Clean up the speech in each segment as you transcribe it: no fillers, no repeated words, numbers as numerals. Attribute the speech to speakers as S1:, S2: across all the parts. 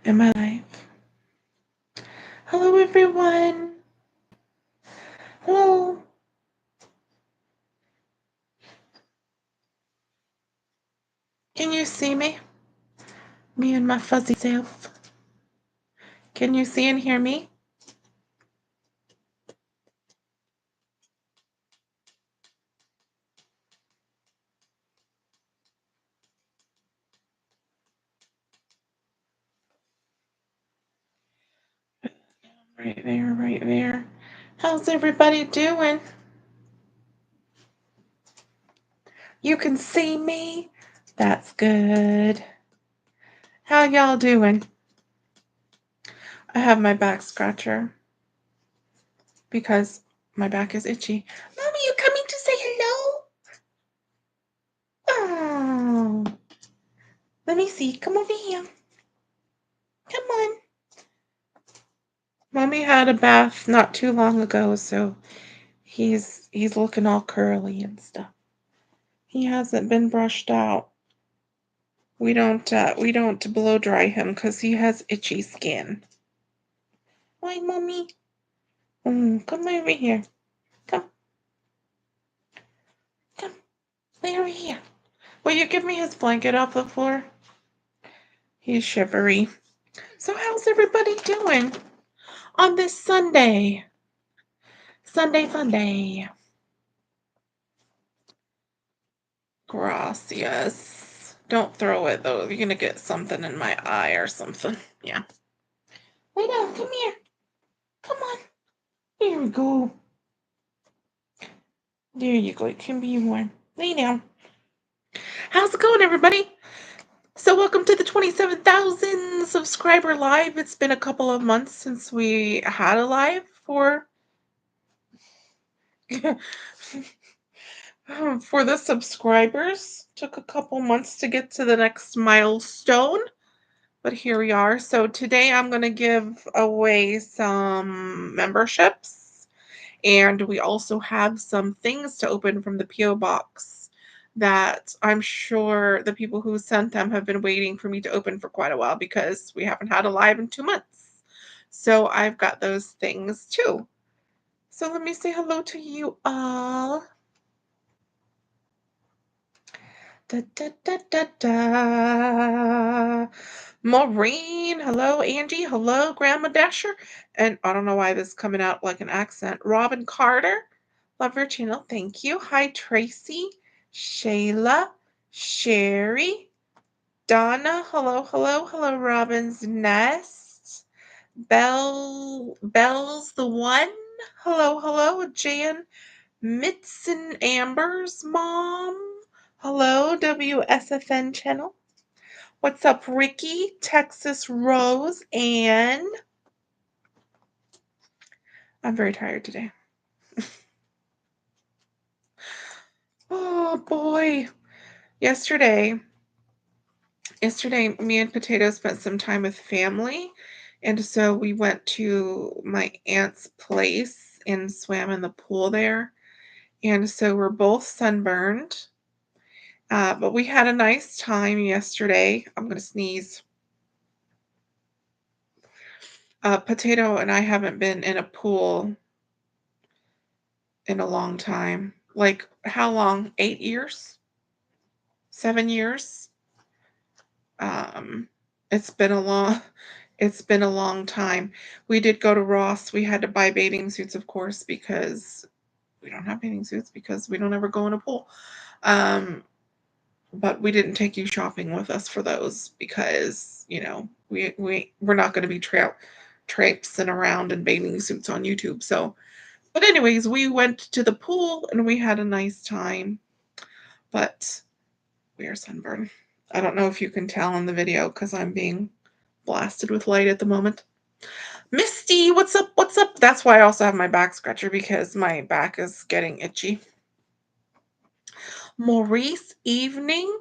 S1: in my life. Hello, everyone. Hello. Can you see me? Me and my fuzzy self. Can you see and hear me? Right there, right there. How's everybody doing? You can see me? That's good. How y'all doing? I have my back scratcher because my back is itchy. Mommy, you coming to say hello? Oh, let me see. Come over here. Come on. Mommy had a bath not too long ago, so he's looking all curly and stuff. He hasn't been brushed out. We don't blow dry him because he has itchy skin. Why, Mommy? Come over here. Come, come, lay over here. Will you give me his blanket off the floor? He's shivery. So how's everybody doing on this Sunday? Sunday fun day. Gracias. Don't throw it though. You're gonna get something in my eye or something. Yeah. Lay down. Come here. Come on. There we go. There you go. It can be warm. Lay down. How's it going, everybody? So welcome to the 27,000 subscriber live. It's been a couple of months since we had a live for for the subscribers. Took a couple months to get to the next milestone, but here we are. So today I'm going to give away some memberships, and we also have some things to open from the P.O. box that I'm sure the people who sent them have been waiting for me to open for quite a while because we haven't had a live in 2 months. So I've got those things too. So let me say hello to you all. Da, da, da, da, da. Maureen, hello. Angie, hello. Grandma Dasher. And I don't know why this is coming out like an accent. Robin Carter, love your channel. Thank you. Hi, Tracy. Shayla. Sherry. Donna, hello, hello. Hello, Robin's Nest. Bell's the one. Hello, hello. Jan. Mitts and Amber's mom. Hello, WSFN channel. What's up, Ricky, Texas Rose, and I'm very tired today. Oh boy. Yesterday, me and Potato spent some time with family, and so we went to my aunt's place and swam in the pool there. And so we're both sunburned. But we had a nice time yesterday. I'm going to sneeze. Potato and I haven't been in a pool in a long time. Like, how long? 8 years? 7 years? Um, it's been a long it's been a long time. We did go to Ross. We had to buy bathing suits, of course, because we don't have bathing suits because we don't ever go in a pool. But we didn't take you shopping with us for those because, we're not going to be traipsing around in bathing suits on YouTube. So, but anyways, we went to the pool and we had a nice time. But we are sunburned. I don't know if you can tell in the video because I'm being blasted with light at the moment. Misty, what's up? What's up? That's why I also have my back scratcher because my back is getting itchy. Maurice, evening.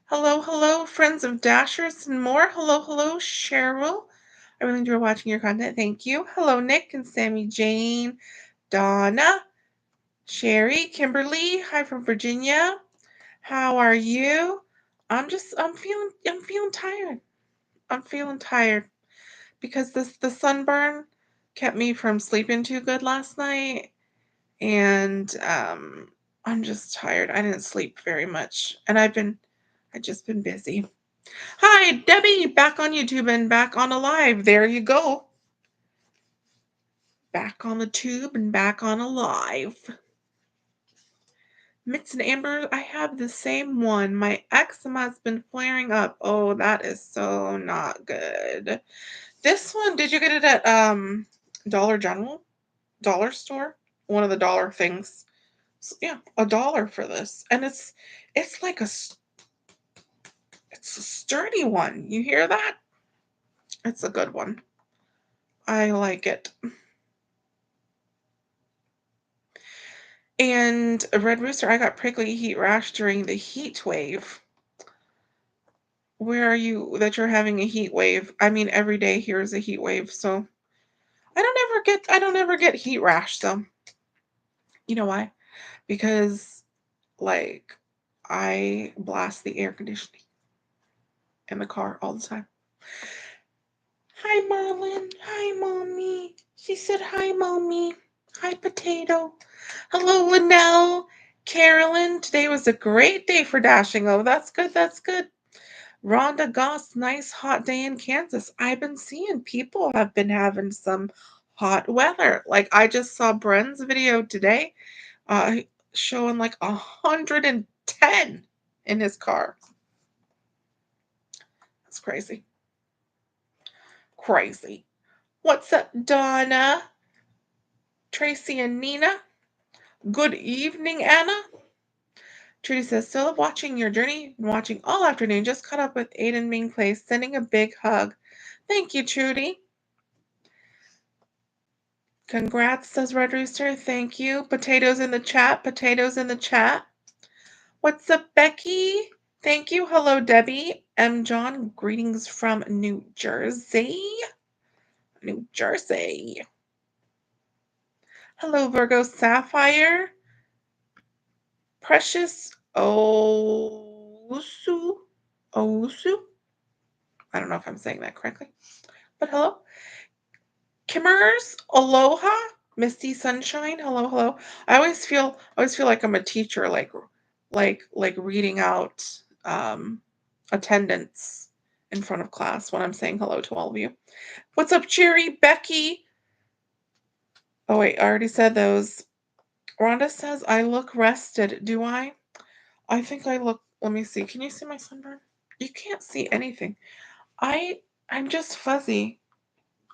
S1: Hello, hello, friends of Dashers and more. Hello, hello, Cheryl. I really enjoy watching your content. Thank you. Hello, Nick and Sammy Jane, Donna, Sherry, Kimberly. Hi from Virginia. How are you? I'm feeling tired. I'm feeling tired because the sunburn kept me from sleeping too good last night, and I'm just tired. I didn't sleep very much, and I just been busy. Hi, Debbie, back on YouTube and back on Alive. There you go. Back on the tube and back on Alive. Mitts and Amber, I have the same one. My eczema has been flaring up. Oh, that is so not good. This one, did you get it at Dollar General? Dollar store? One of the dollar things. So, yeah, $1 for this. And it's like it's a sturdy one. You hear that? It's a good one. I like it. And a Red Rooster, I got prickly heat rash during the heat wave. Where are you that you're having a heat wave? I mean, every day here is a heat wave, so I don't ever get heat rash though. You know why? Because like I blast the air conditioning in the car all the time. Hi Marlon. Hi mommy. She said hi mommy. Hi potato. Hello Linnell. Carolyn. Today was a great day for dashing. Oh, that's good. That's good. Rhonda Goss, nice hot day in Kansas. I've been seeing people have been having some hot weather. Like I just saw Bren's video today, uh, showing like 110 in his car. That's crazy. Crazy. What's up, Donna? Tracy and Nina? Good evening, Anna. Trudy says, still watching your journey, watching all afternoon. Just caught up with Aiden Ming Place. Sending a big hug. Thank you, Trudy. Congrats, says Red Rooster. Thank you. Potatoes in the chat. Potatoes in the chat. What's up, Becky? Thank you. Hello, Debbie. M. John. Greetings from New Jersey. New Jersey. Hello, Virgo Sapphire. Precious Osu. Osu. I don't know if I'm saying that correctly, but hello. Kimmers, aloha, Misty Sunshine, hello, hello. I always feel like I'm a teacher, like reading out attendance in front of class when I'm saying hello to all of you. What's up, Cheery, Becky? Oh wait, I already said those. Rhonda says I look rested. Do I? I think I look. Let me see. Can you see my sunburn? You can't see anything. I'm just fuzzy.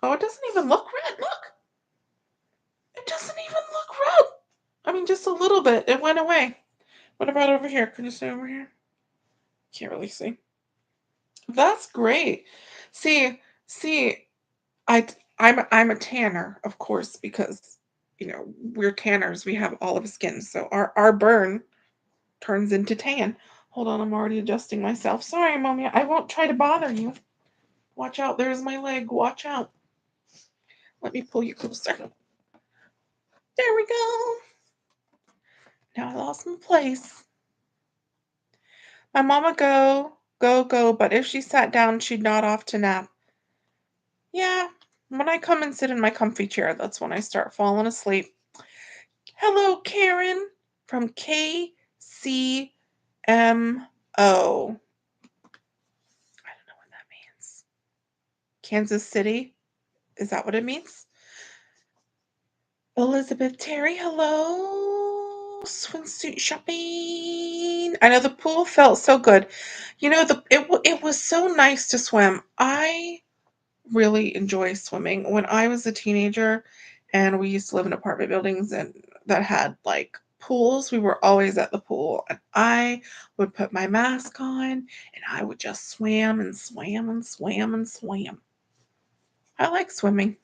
S1: Oh, it doesn't even look red. Look. It doesn't even look red. I mean, just a little bit. It went away. What about over here? Can you see over here? Can't really see. That's great. See, I I'm a tanner, of course, because we're tanners. We have olive skin, so our burn turns into tan. Hold on, I'm already adjusting myself. Sorry, mommy. I won't try to bother you. Watch out. There's my leg. Watch out. Let me pull you closer. There we go. Now I lost my place. My mama go, but if she sat down, she'd nod off to nap. Yeah, when I come and sit in my comfy chair, that's when I start falling asleep. Hello, Karen from KCMO. I don't know what that means. Kansas City? Is that what it means? Elizabeth Terry, hello. Swimsuit shopping. I know the pool felt so good. It was so nice to swim. I really enjoy swimming. When I was a teenager and we used to live in apartment buildings and that had like pools, we were always at the pool. And I would put my mask on and I would just swim and swam and swam and swam. I like swimming.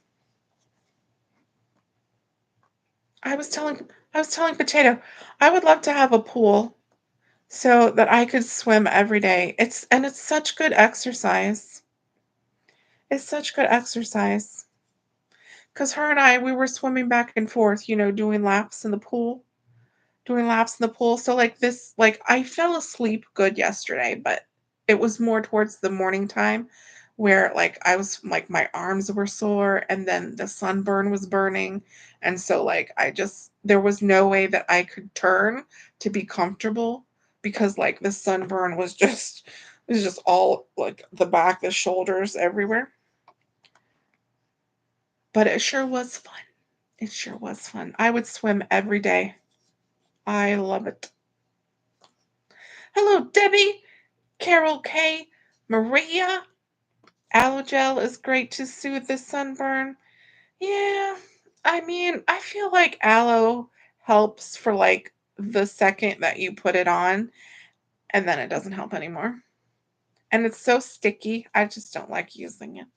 S1: I was telling Potato, I would love to have a pool so that I could swim every day. It's such good exercise. It's such good exercise. Because her and I, we were swimming back and forth, doing laps in the pool. Doing laps in the pool. So, like, I fell asleep good yesterday, but it was more towards the morning time. where like I was like my arms were sore and then the sunburn was burning. And so like there was no way that I could turn to be comfortable because like the sunburn was just all like the back, the shoulders, everywhere. But it sure was fun. It sure was fun. I would swim every day. I love it. Hello, Debbie, Carol K, Maria. Aloe gel is great to soothe the sunburn. Yeah, I mean, I feel like aloe helps for like the second that you put it on, and then it doesn't help anymore. And it's so sticky. I just don't like using it.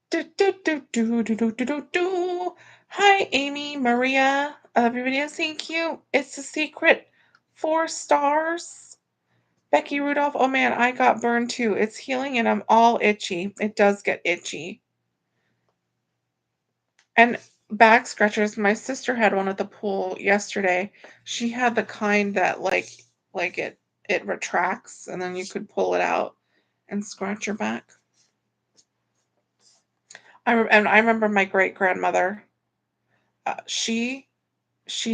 S1: Do, do, do, do, do, do, do, do, do. Hi, Amy, Maria. Everybody else, thank you. It's a secret. 4 stars. Becky Rudolph. Oh man, I got burned too. It's healing and I'm all itchy. It does get itchy. And back scratchers, my sister had one at the pool yesterday. She had the kind that like it retracts and then you could pull it out and scratch your back. And I remember my great grandmother. She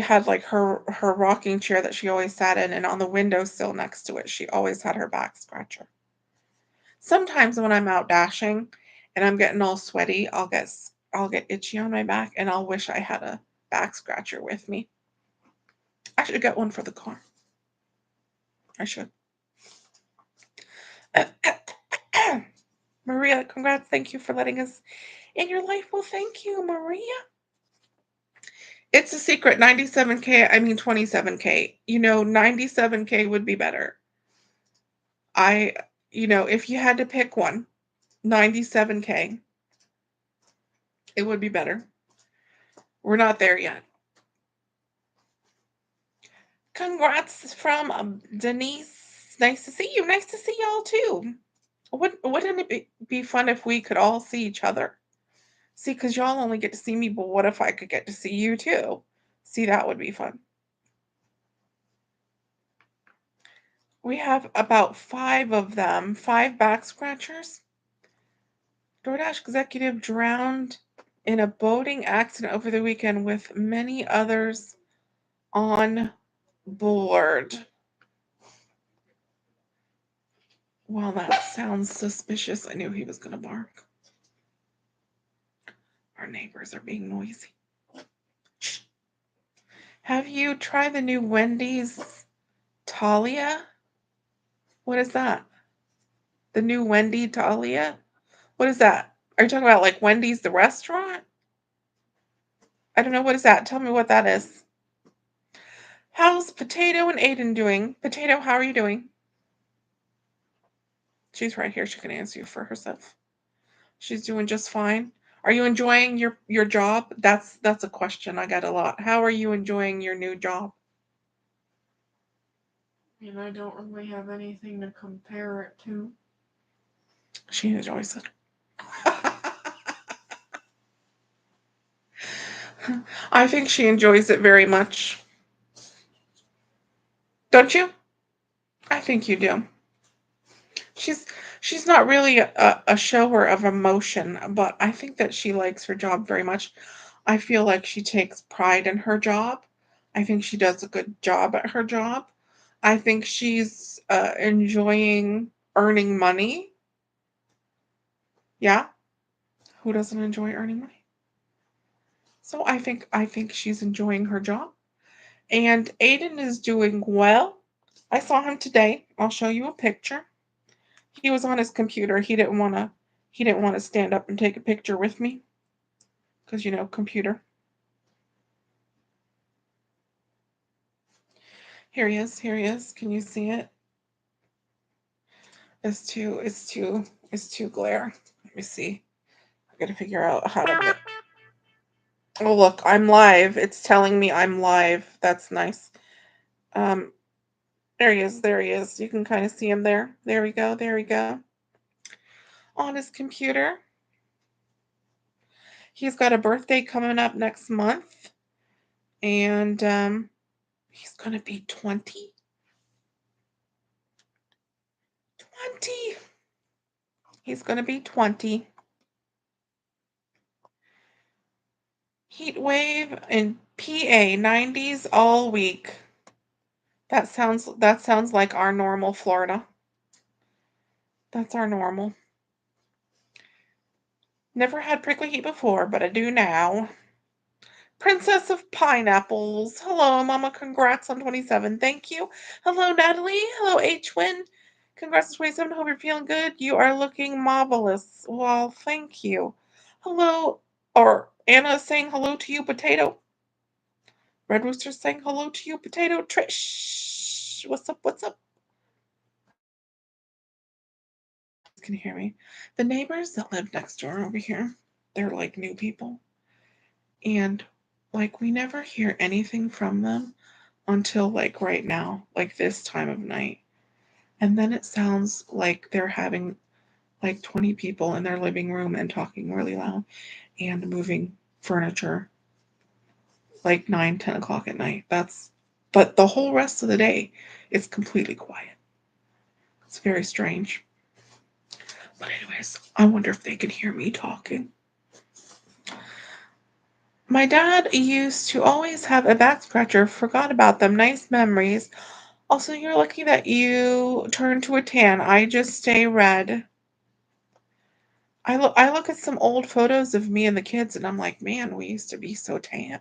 S1: had like her rocking chair that she always sat in, and on the windowsill next to it, she always had her back scratcher. Sometimes when I'm out dashing and I'm getting all sweaty, I'll get itchy on my back, and I'll wish I had a back scratcher with me. I should get one for the car. I should. Maria, congrats. Thank you for letting us in your life. Well, thank you, Maria. It's a secret. 97K, I mean 27K. 97K would be better. I, if you had to pick one, 97K, it would be better. We're not there yet. Congrats from Denise. Nice to see you. Nice to see y'all too. Wouldn't it be fun if we could all see each other? See, because y'all only get to see me, but what if I could get to see you too? See, that would be fun. We have about 5 of them, 5 back scratchers. DoorDash executive drowned in a boating accident over the weekend with many others on board. Well, that sounds suspicious. I knew he was going to bark. Our neighbors are being noisy. Shh. Have you tried the new Wendy's Talia? What is that? The new Wendy Talia? What is that? Are you talking about like Wendy's the restaurant? I don't know. What is that? Tell me what that is. How's Potato and Aiden doing? Potato, how are you doing? She's right here. She can answer you for herself. She's doing just fine. Are you enjoying your job? That's a question I get a lot. How are you enjoying your new job? And I don't really have anything to compare it to. She enjoys it. I think she enjoys it very much. Don't you? I think you do. She's she's not really a shower of emotion, but I think that she likes her job very much. I feel like she takes pride in her job. I think she does a good job at her job. I think she's enjoying earning money. Yeah, who doesn't enjoy earning money? So I think she's enjoying her job. And Aiden is doing well. I saw him today. I'll show you a picture. He was on his computer. He didn't want to stand up and take a picture with me because computer. Here he is. Here he is. Can you see it? It's too glare. Let me see. I got to figure out how to. Oh look, I'm live. It's telling me I'm live. That's nice. Um, there he is. There he is. You can kind of see him there. There we go. There we go. On his computer. He's got a birthday coming up next month, and he's gonna be 20. 20. He's going to be 20. Heat wave in PA, 90s all week. That sounds like our normal Florida. That's our normal. Never had prickly heat before, but I do now. Princess of Pineapples. Hello, Mama. Congrats on 27. Thank you. Hello, Natalie. Hello, H-Win. Congrats on 27. Hope you're feeling good. You are looking marvelous. Well, thank you. Hello, or Anna saying hello to you, Potato. Red Rooster saying hello to you, Potato. Trish. What's up? What's up? Can you hear me? The neighbors that live next door over here, they're like new people. And like we never hear anything from them until like right now, like this time of night. And then it sounds like they're having like 20 people in their living room and talking really loud and moving furniture like 9, 10 o'clock at night. But the whole rest of the day, it's completely quiet. It's very strange. But anyways, I wonder if they can hear me talking. My dad used to always have a back scratcher. Forgot about them. Nice memories. Also, you're lucky that you turned to a tan. I just stay red. I look at some old photos of me and the kids and I'm like, man, we used to be so tan.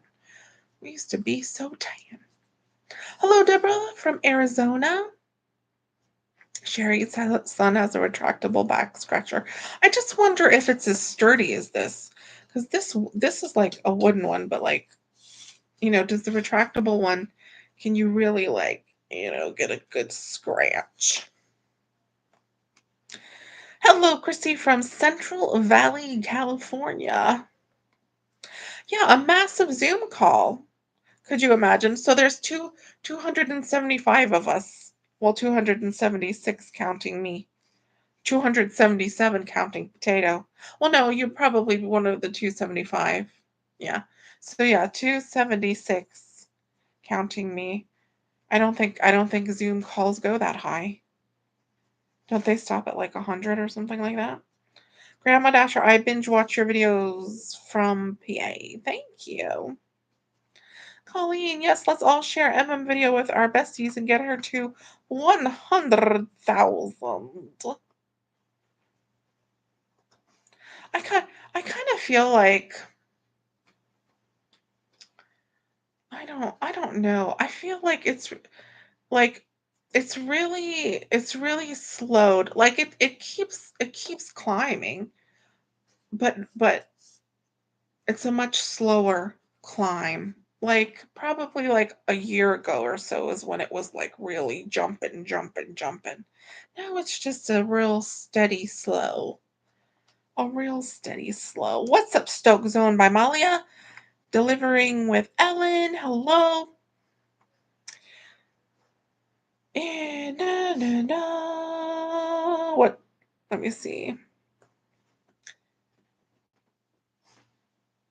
S1: We used to be so tan. Hello, Deborah from Arizona. Sherry's son has a retractable back scratcher. I just wonder if it's as sturdy as this. Because this is like a wooden one, but like, does the retractable one, can you really like, get a good scratch? Hello, Christy from Central Valley, California. Yeah, a massive Zoom call. Could you imagine? So there's 275 of us. Well, 276 counting me. 277 counting Potato. Well, no, you're probably one of the 275. Yeah. So yeah, 276 counting me. I don't think Zoom calls go that high. Don't they stop at like 100 or something like that? Grandma Dasher, I binge watch your videos from PA. Thank you. Colleen, yes, let's all share video with our besties and get her to 100,000. I kind I kind of feel like I don't know. I feel like like it's really slowed. Like it keeps climbing, but it's a much slower climb. Like probably like a year ago or so is when it was like really jumping, jumping, jumping. Now it's just a real steady slow. A real steady slow. What's up, Stoke Zone by Malia? Delivering with Ellen. Hello. And what? Let me see.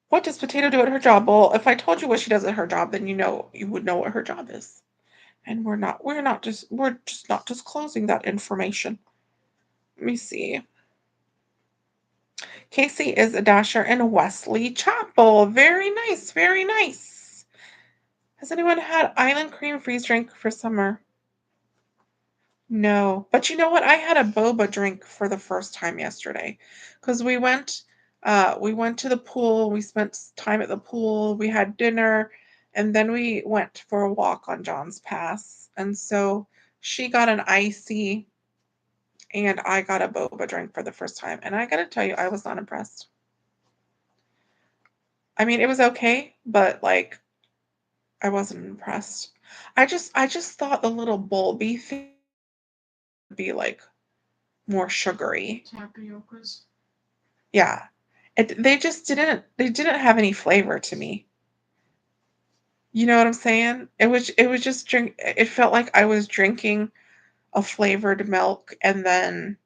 S1: What does Potato do at her job? Well, if I told you what she does at her job, then you would know what her job is. And we're just not disclosing that information. Let me see. Casey is a dasher in Wesley Chapel. Very nice, very nice. Has anyone had island cream freeze drink for summer? No, but you know what? I had a boba drink for the first time yesterday because we went to the pool, we spent time at the pool, we had dinner, and then we went for a walk on John's Pass. And so she got an icy and I got a boba drink for the first time. And I gotta tell you, I was not impressed. I mean, it was okay, but like I wasn't impressed. I just thought the little bulby thing would be like more sugary. Tapiocas. Yeah. They didn't have any flavor to me. You know what I'm saying? It was just it felt like I was drinking a flavored milk and then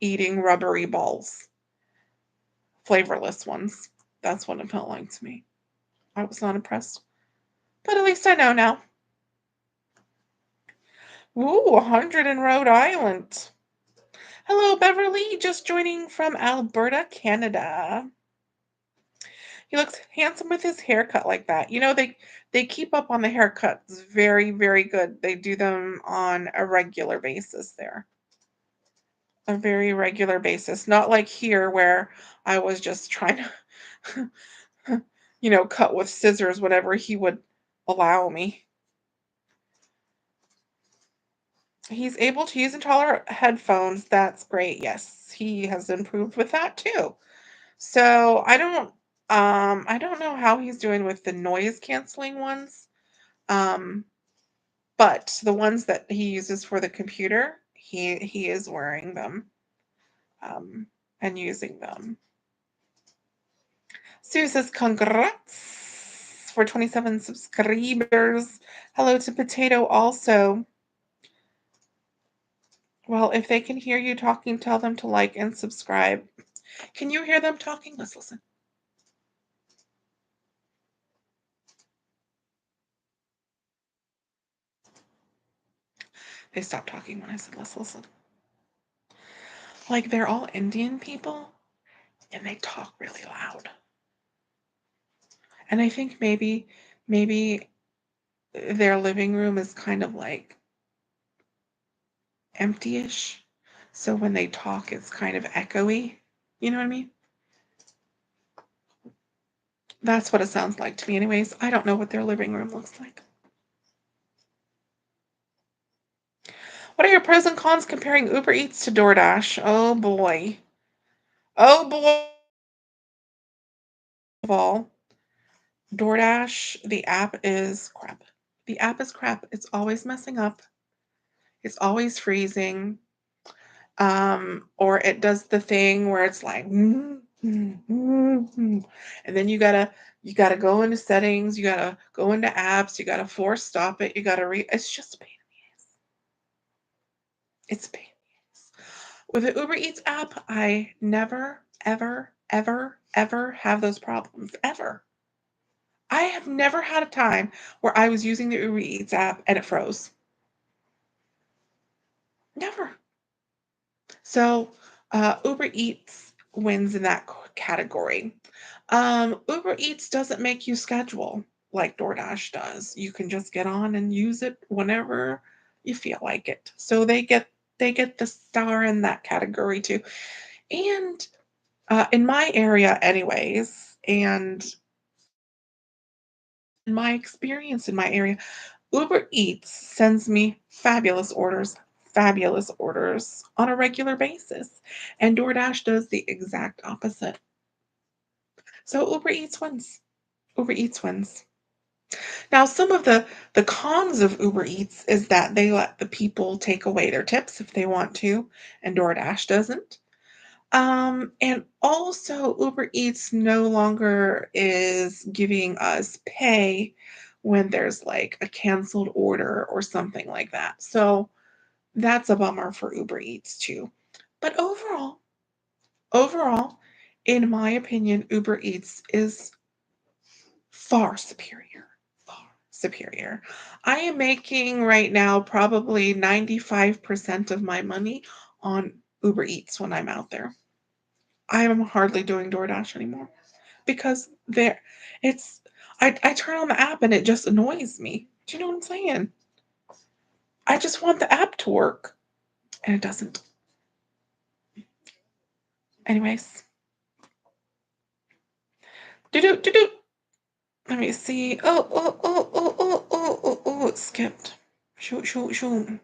S1: eating rubbery balls, flavorless ones. That's what it felt like to me. I was not impressed. But at least I know now. Ooh, 100 in Rhode Island. Hello, Beverly, just joining from Alberta, Canada. He looks handsome with his haircut like that. They keep up on the haircuts very, very good. They do them on a regular basis there. A very regular basis. Not like here where I was just trying to cut with scissors whatever he would allow me. He's able to use and tolerate headphones. That's great. Yes, he has improved with that too. So I don't know how he's doing with the noise canceling ones. Um, but the ones that he uses for the computer, he is wearing them and using them. Sue says congrats for 27 subscribers. Hello to Potato also. Well, if they can hear you talking, tell them to like and subscribe. Can you hear them talking? Let's listen. They stopped talking when I said let's listen. Like they're all Indian people and they talk really loud. And I think maybe their living room is kind of like empty-ish. So when they talk it's kind of echoey. You know what I mean? That's what it sounds like to me anyways. I don't know what their living room looks like. What are your pros and cons comparing Uber Eats to DoorDash? Oh boy. Oh boy. Of all, DoorDash, the app is crap. The app is crap. It's always messing up. It's always freezing. Or it does the thing where it's like, and then you gotta go into settings, you gotta go into apps, you gotta force stop it, you gotta it's just a pain in the ass. It's a pain in the ass. With the Uber Eats app, I never, ever, ever, ever have those problems. Ever. I have never had a time where I was using the Uber Eats app and it froze. Never. So Uber Eats wins in that category. Uber Eats doesn't make you schedule like DoorDash does. You can just get on and use it whenever you feel like it. So they get the star in that category too. And in my area, anyways, and in my experience in my area, Uber Eats sends me fabulous orders on a regular basis. And DoorDash does the exact opposite. So Uber Eats wins. Uber Eats wins. Now, some of the cons of Uber Eats is that they let the people take away their tips if they want to, and DoorDash doesn't. And also Uber Eats no longer is giving us pay when there's like a canceled order or something like that. So that's a bummer for Uber Eats too. But overall, in my opinion, Uber Eats is far superior. Far superior. I am making right now probably 95% of my money on Uber Eats when I'm out there. I am hardly doing DoorDash anymore because there it's I turn on the app and it just annoys me. Do you know what I'm saying? I just want the app to work and it doesn't. Anyways, do do do do. Let me see. Oh, it skipped. Shoot.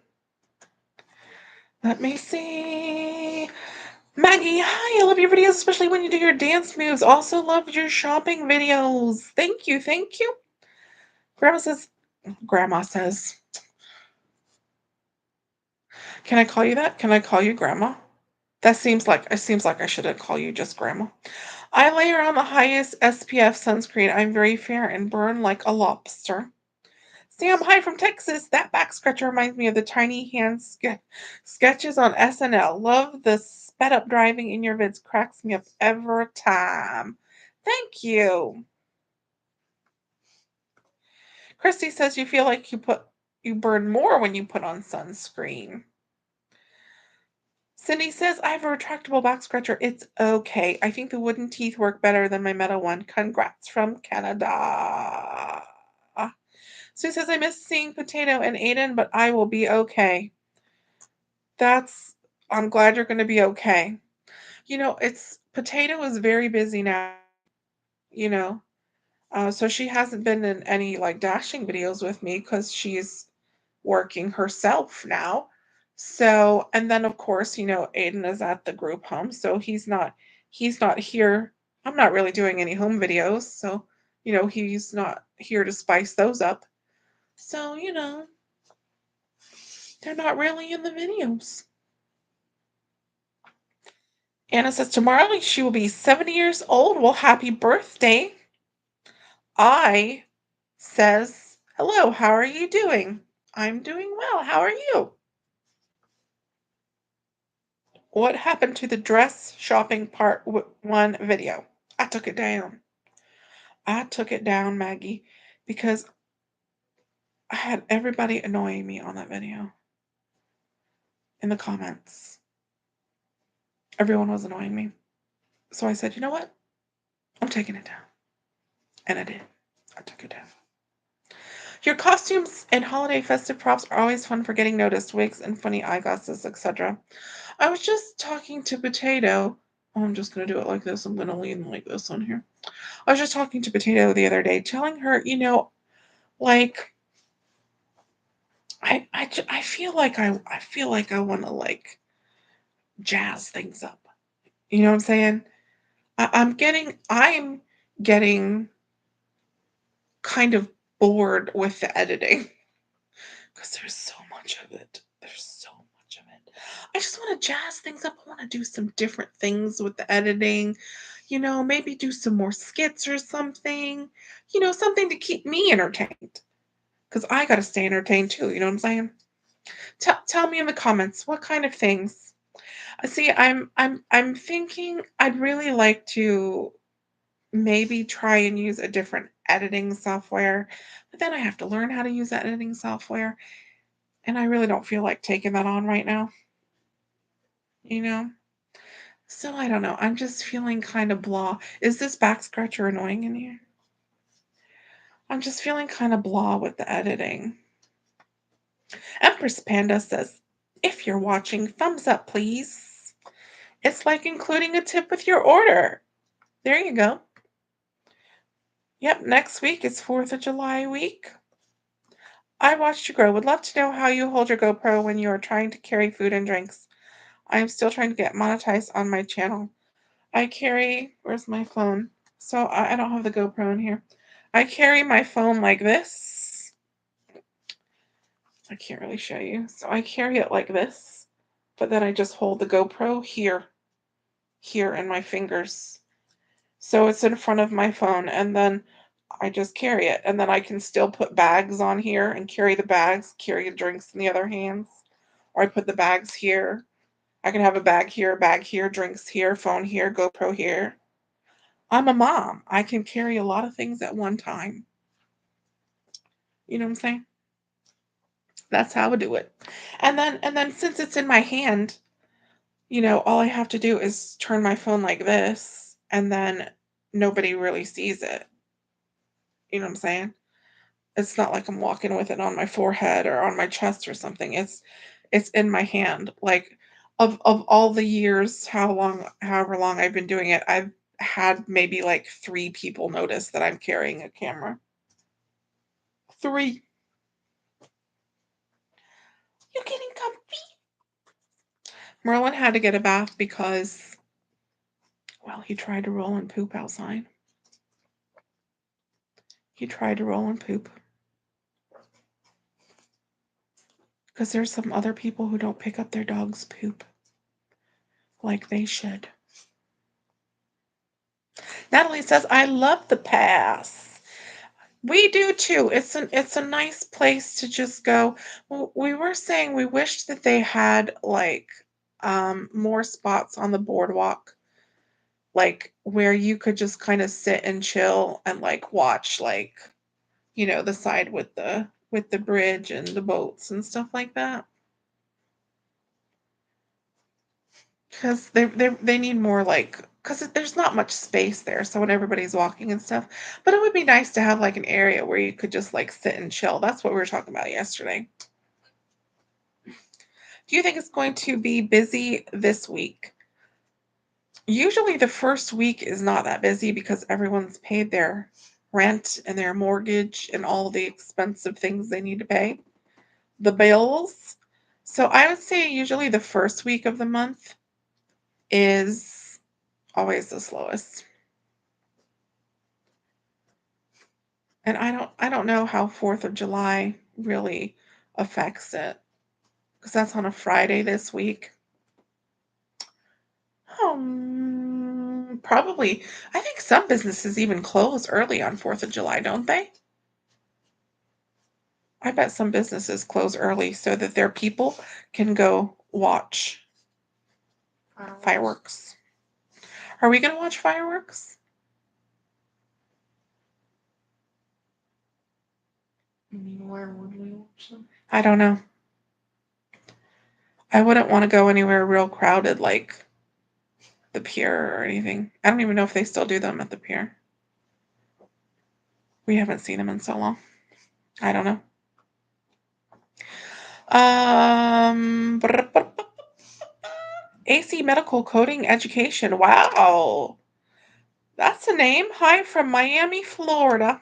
S1: Let me see. Maggie, hi, I love your videos, especially when you do your dance moves. Also love your shopping videos. Thank you, thank you. Grandma says, can I call you that? Can I call you Grandma? It seems like I should have called you just Grandma. I layer on the highest SPF sunscreen. I'm very fair and burn like a lobster. Sam, hi from Texas. That back scratcher reminds me of the tiny hand sketches on SNL. Love the sped up driving in your vids. Cracks me up every time. Thank you. Christy says you feel like you burn more when you put on sunscreen. Cindy says, "I have a retractable back scratcher. It's okay. I think the wooden teeth work better than my metal one. Congrats from Canada." Sue says, "I miss seeing Potato and Aiden, but I will be okay." That's I'm glad you're gonna be okay. It's Potato is very busy now, you know. So she hasn't been in any like dashing videos with me because she's working herself now. So, and then of course, Aiden is at the group home, so he's not here. I'm not really doing any home videos, so he's not here to spice those up. So, they're not really in the videos. Anna says tomorrow she will be 70 years old. Well, happy birthday. I says, "Hello, how are you doing?" "I'm doing well. How are you?" What happened to the dress shopping part one video? I took it down. I took it down, Maggie, because I had everybody annoying me on that video in the comments. Everyone was annoying me. So I said, "You know what? I'm taking it down." And I did. I took it down. Your costumes and holiday festive props are always fun for getting noticed. Wigs and funny eyeglasses, etc. I was just talking to Potato. Oh, I'm just going to do it like this. I'm going to lean like this on here. I was just talking to Potato the other day, telling her, like I feel like I want to like jazz things up. You know what I'm saying? I'm getting kind of bored with the editing because there's so much of it. There's so much of it. I just want to jazz things up. I want to do some different things with the editing. Maybe do some more skits or something. Something to keep me entertained because I got to stay entertained too. You know what I'm saying? Tell me in the comments what kind of things. See, I'm thinking I'd really like to maybe try and use a different editing software, but then I have to learn how to use that editing software, and I really don't feel like taking that on right now, you know? So I don't know. I'm just feeling kind of blah. Is this back scratcher annoying in here? I'm just feeling kind of blah with the editing. Empress Panda says, "If you're watching, thumbs up, please. It's like including a tip with your order." There you go. Yep, next week is 4th of July week. I watched you grow. Would love to know how you hold your GoPro when you are trying to carry food and drinks. I am still trying to get monetized on my channel. Where's my phone? So I don't have the GoPro in here. I carry my phone like this. I can't really show you. So I carry it like this, but then I just hold the GoPro here in my fingers. So it's in front of my phone, and then I just carry it. And then I can still put bags on here and carry the bags, carry the drinks in the other hands. Or I put the bags here. I can have a bag here, drinks here, phone here, GoPro here. I'm a mom. I can carry a lot of things at one time. You know what I'm saying? That's how I do it. And then since it's in my hand, all I have to do is turn my phone like this, and then nobody really sees it. You know what I'm saying? It's not like I'm walking with it on my forehead or on my chest or something. It's in my hand. Like of all the years, however long I've been doing it, I've had maybe like 3 people notice that I'm carrying a camera. 3. You're getting comfy. Merlin had to get a bath because, well, he tried to roll and poop outside. He tried to roll and poop because there's some other people who don't pick up their dog's poop like they should. Natalie says, "I love the pass." We do too. It's a nice place to just go. We were saying we wished that they had like more spots on the boardwalk, like where you could just kind of sit and chill and like watch like, the side with the bridge and the boats and stuff like that. because they need more, like, because there's not much space there, so when everybody's walking and stuff, but it would be nice to have, like, an area where you could just, like, sit and chill. That's what we were talking about yesterday. Do you think it's going to be busy this week? Usually the first week is not that busy because everyone's paid their rent and their mortgage and all the expensive things they need to pay, the bills. So I would say usually the first week of the month is always the slowest. And I don't know how 4th of July really affects it because that's on a Friday this week. Probably. I think some businesses even close early on 4th of July, don't they? I bet some businesses close early so that their people can go watch fireworks. Are we going to watch fireworks?
S2: Where would we watch them?
S1: I don't know. I wouldn't want to go anywhere real crowded like the pier or anything. I don't even know if they still do them at the pier. We haven't seen them in so long. I don't know. AC Medical Coding Education. Wow. That's a name. Hi from Miami, Florida.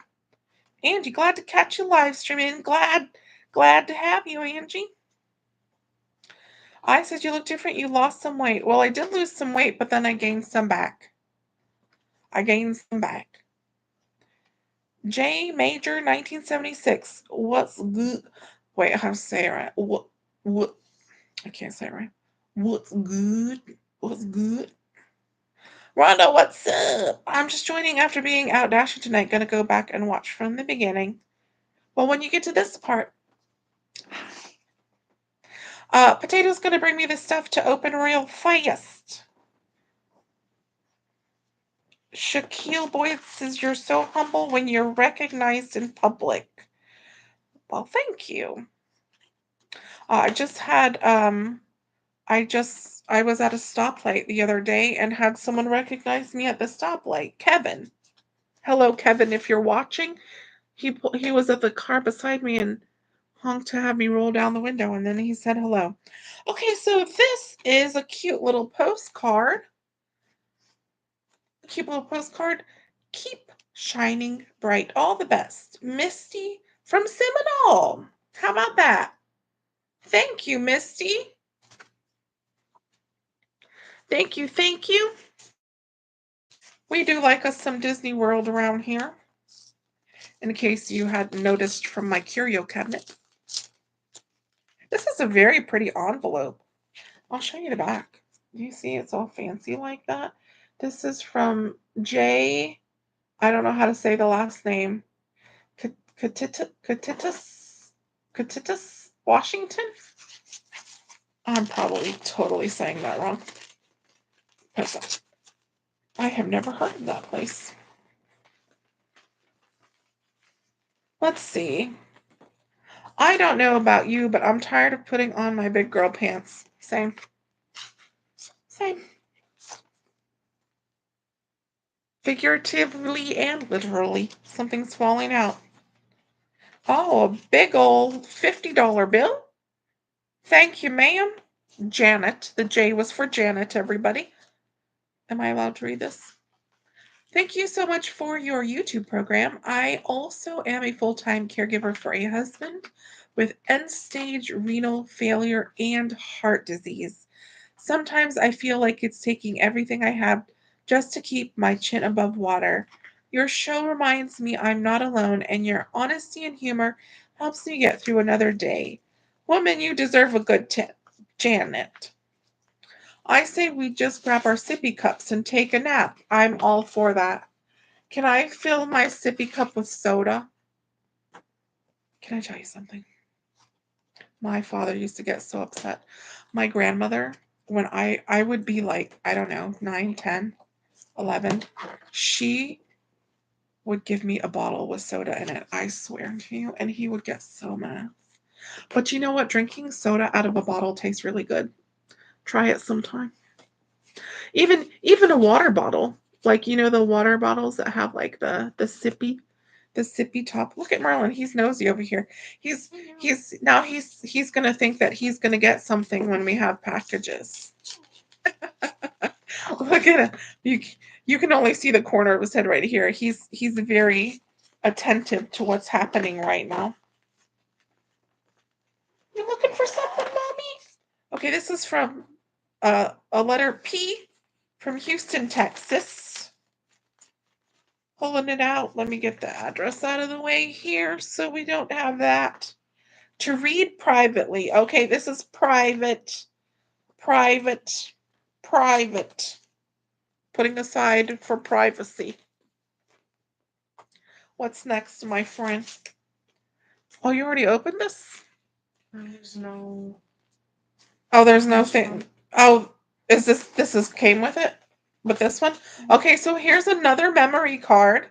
S1: Angie, glad to catch you live streaming. Glad to have you, Angie. I said you look different. You lost some weight. Well, I did lose some weight, but then I gained some back. J Major 1976. What's good? Wait, how to say it right? What? I can't say it right. What's good? What's good? Rhonda, what's up? I'm just joining after being out dashing tonight. Gonna go back and watch from the beginning. Well, when you get to this part, Potato's gonna bring me the stuff to open real fast. Shaquille Boyd says you're so humble when you're recognized in public. Well, thank you. I just had I was at a stoplight the other day and had someone recognize me at the stoplight. Kevin. Hello, Kevin, if you're watching. He was at the car beside me and honked to have me roll down the window, and then he said hello. Okay, so this is a cute little postcard. Cute little postcard. Keep shining bright. All the best. Misty from Seminole. How about that? Thank you, Misty. Thank you, thank you. We do like us some Disney World around here, in case you hadn't noticed from my curio cabinet. This is a very pretty envelope. I'll show you the back. You see it's all fancy like that? This is from J. I don't know how to say the last name. Katitas Washington? I'm probably totally saying that wrong. I have never heard of that place. Let's see. I don't know about you, but I'm tired of putting on my big girl pants. Same. Same. Figuratively and literally. Something's falling out. Oh, a big old $50 bill? Thank you, ma'am. Janet. The J was for Janet, everybody. Am I allowed to read this? Thank you so much for your YouTube program. I also am a full-time caregiver for a husband with end-stage renal failure and heart disease. Sometimes I feel like it's taking everything I have just to keep my chin above water. Your show reminds me I'm not alone, and your honesty and humor helps me get through another day. Woman, you deserve a good tip. Janet. I say we just grab our sippy cups and take a nap. I'm all for that. Can I fill my sippy cup with soda? Can I tell you something? My father used to get so upset. My grandmother, when I would be like, I don't know, 9, 10, 11, she would give me a bottle with soda in it. I swear to you. And he would get so mad. But you know what? Drinking soda out of a bottle tastes really good. Try it sometime. Even a water bottle, like the water bottles that have like the sippy top. Look at Merlin. He's nosy over here. He's he's gonna think that he's gonna get something when we have packages. Look at him. You can only see the corner of his head right here. He's very attentive to what's happening right now. You looking for something, mommy? Okay, this is from a letter P from Houston, Texas. Pulling it out. Let me get the address out of the way here so we don't have that. To read privately. Okay, this is private, private, private. Putting aside for privacy. What's next, my friend? Oh, you already opened this?
S2: There's no.
S1: Oh, there's no thing. Oh, this is came with it? With this one? Okay, so here's another memory card.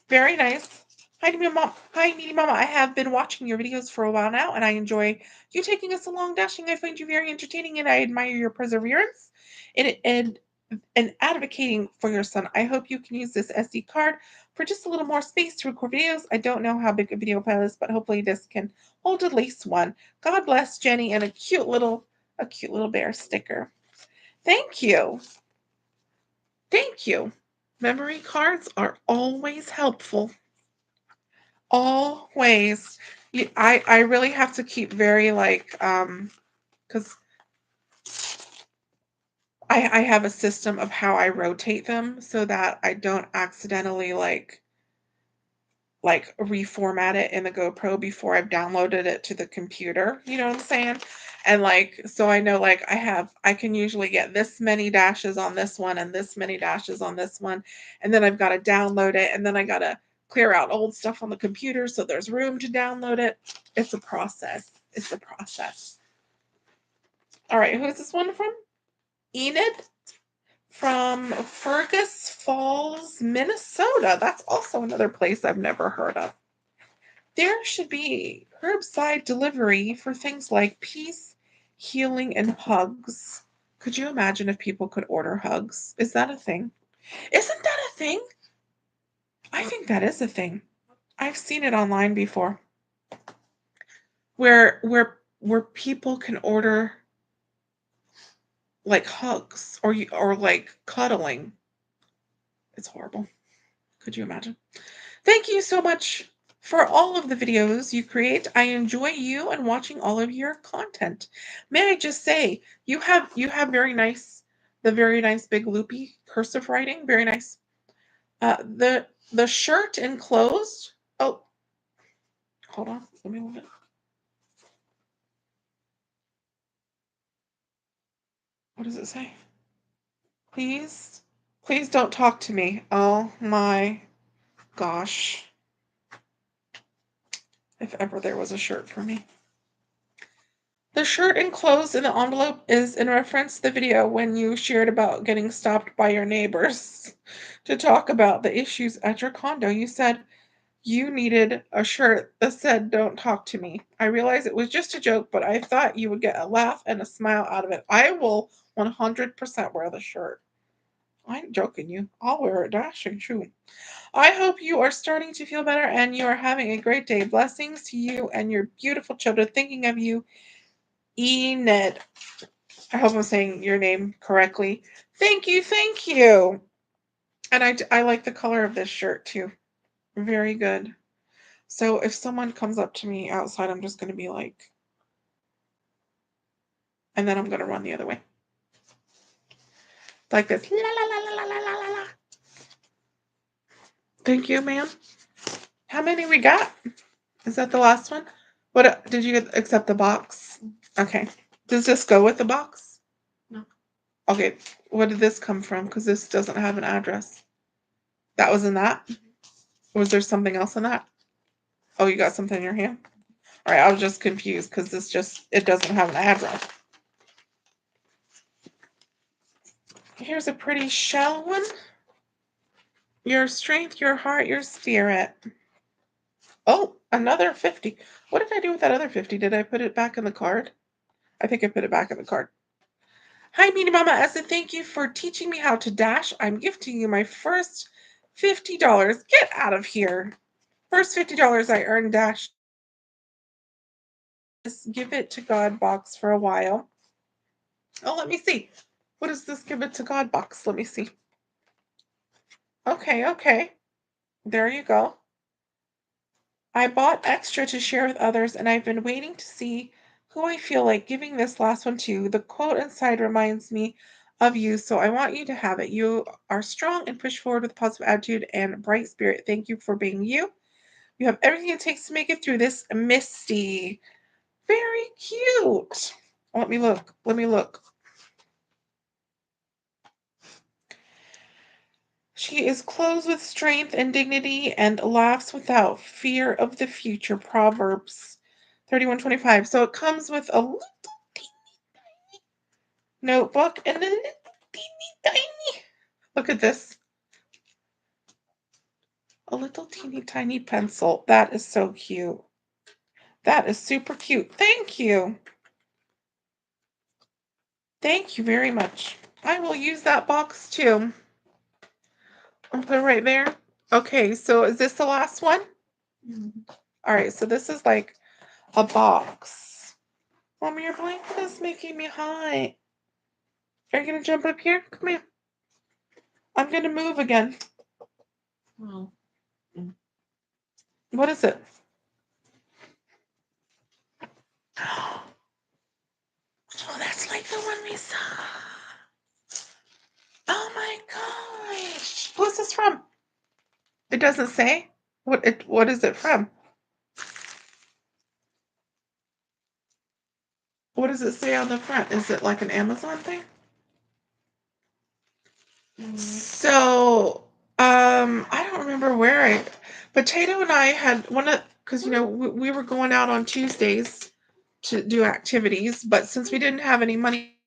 S1: Very nice. Hi, Meaty Mom. Hi, Meaty Mama. I have been watching your videos for a while now, and I enjoy you taking us along dashing. I find you very entertaining, and I admire your perseverance and advocating for your son. I hope you can use this SD card for just a little more space to record videos. I don't know how big a video file is, but hopefully this can hold at least one. God bless, Jenny, and a cute little bear sticker. Thank you. Thank you. Memory cards are always helpful. Always. I really have to keep very because I have a system of how I rotate them so that I don't accidentally reformat it in the GoPro before I've downloaded it to the computer. You know what I'm saying? And so I know I can usually get this many dashes on this one and this many dashes on this one. And then I've got to download it and then I got to clear out old stuff on the computer so there's room to download it. It's a process. It's a process. All right, who's this one from? Enid from Fergus Falls, Minnesota. That's also another place I've never heard of. There should be curbside delivery for things like peace, healing, and hugs. Could you imagine if people could order hugs? Is that a thing? Isn't that a thing? I think that is a thing. I've seen it online before. Where people can order like hugs or like cuddling. It's horrible. Could you imagine? Thank you so much for all of the videos you create. I enjoy you and watching all of your content. May I just say, you have very nice big loopy cursive writing. Very nice. The shirt enclosed. Oh, hold on. Let me move it. What does it say? Please, please don't talk to me. Oh my gosh. If ever there was a shirt for me. The shirt enclosed in the envelope is in reference to the video when you shared about getting stopped by your neighbors to talk about the issues at your condo. You said you needed a shirt that said, "Don't talk to me." I realize it was just a joke, but I thought you would get a laugh and a smile out of it. I will 100% wear the shirt. I ain't joking you. I'll wear it dashing true. I hope you are starting to feel better and you are having a great day. Blessings to you and your beautiful children. Thinking of you, Enid. I hope I'm saying your name correctly. Thank you, thank you. And I like the color of this shirt too. Very good. So if someone comes up to me outside, I'm just going to be like, and then I'm going to run the other way. Like this. La, la, la, la, la, la, la, la. Thank you, ma'am. How many we got? Is that the last one? What did you accept the box? Okay. Does this go with the box?
S2: No.
S1: Okay. What did this come from? Because this doesn't have an address. That was in that? Was there something else in that? Oh, you got something in your hand? All right, I was just confused because it doesn't have an address. Here's a pretty shell one. Your strength, your heart, your spirit. Oh, another 50. What did I do with that other 50? Did I put it back in the card? I think I put it back in the card. Hi, Meaty Mama. As a thank you for teaching me how to dash, I'm gifting you my first $50. Get out of here. First $50 I earned dash. Just give it to God box for a while. Oh, let me see. What is this give it to God box? Let me see. Okay, okay. There you go. I bought extra to share with others, and I've been waiting to see who I feel like giving this last one to. The quote inside reminds me of you, so I want you to have it. You are strong and push forward with a positive attitude and bright spirit. Thank you for being you. You have everything it takes to make it through this, Misty. Very cute. Let me look. Let me look. She is clothed with strength and dignity and laughs without fear of the future. Proverbs 31:25. So it comes with a little notebook and a little teeny tiny. Look at this. A little teeny tiny pencil. That is so cute. That is super cute. Thank you. Thank you very much. I will use that box too. I'll put it right there. Okay, so is this the last one? All right, so this is like a box. Mommy, your blanket is making me hot. Are you gonna jump up here? Come here. I'm gonna move again.
S2: Oh.
S1: What is it? Oh, that's like the one we saw. Oh my gosh. Who's this from? It doesn't say. What is it from? What does it say on the front? Is it like an Amazon thing? So, I don't remember where Potato and I had one of, because we were going out on Tuesdays to do activities, but since we didn't have any money,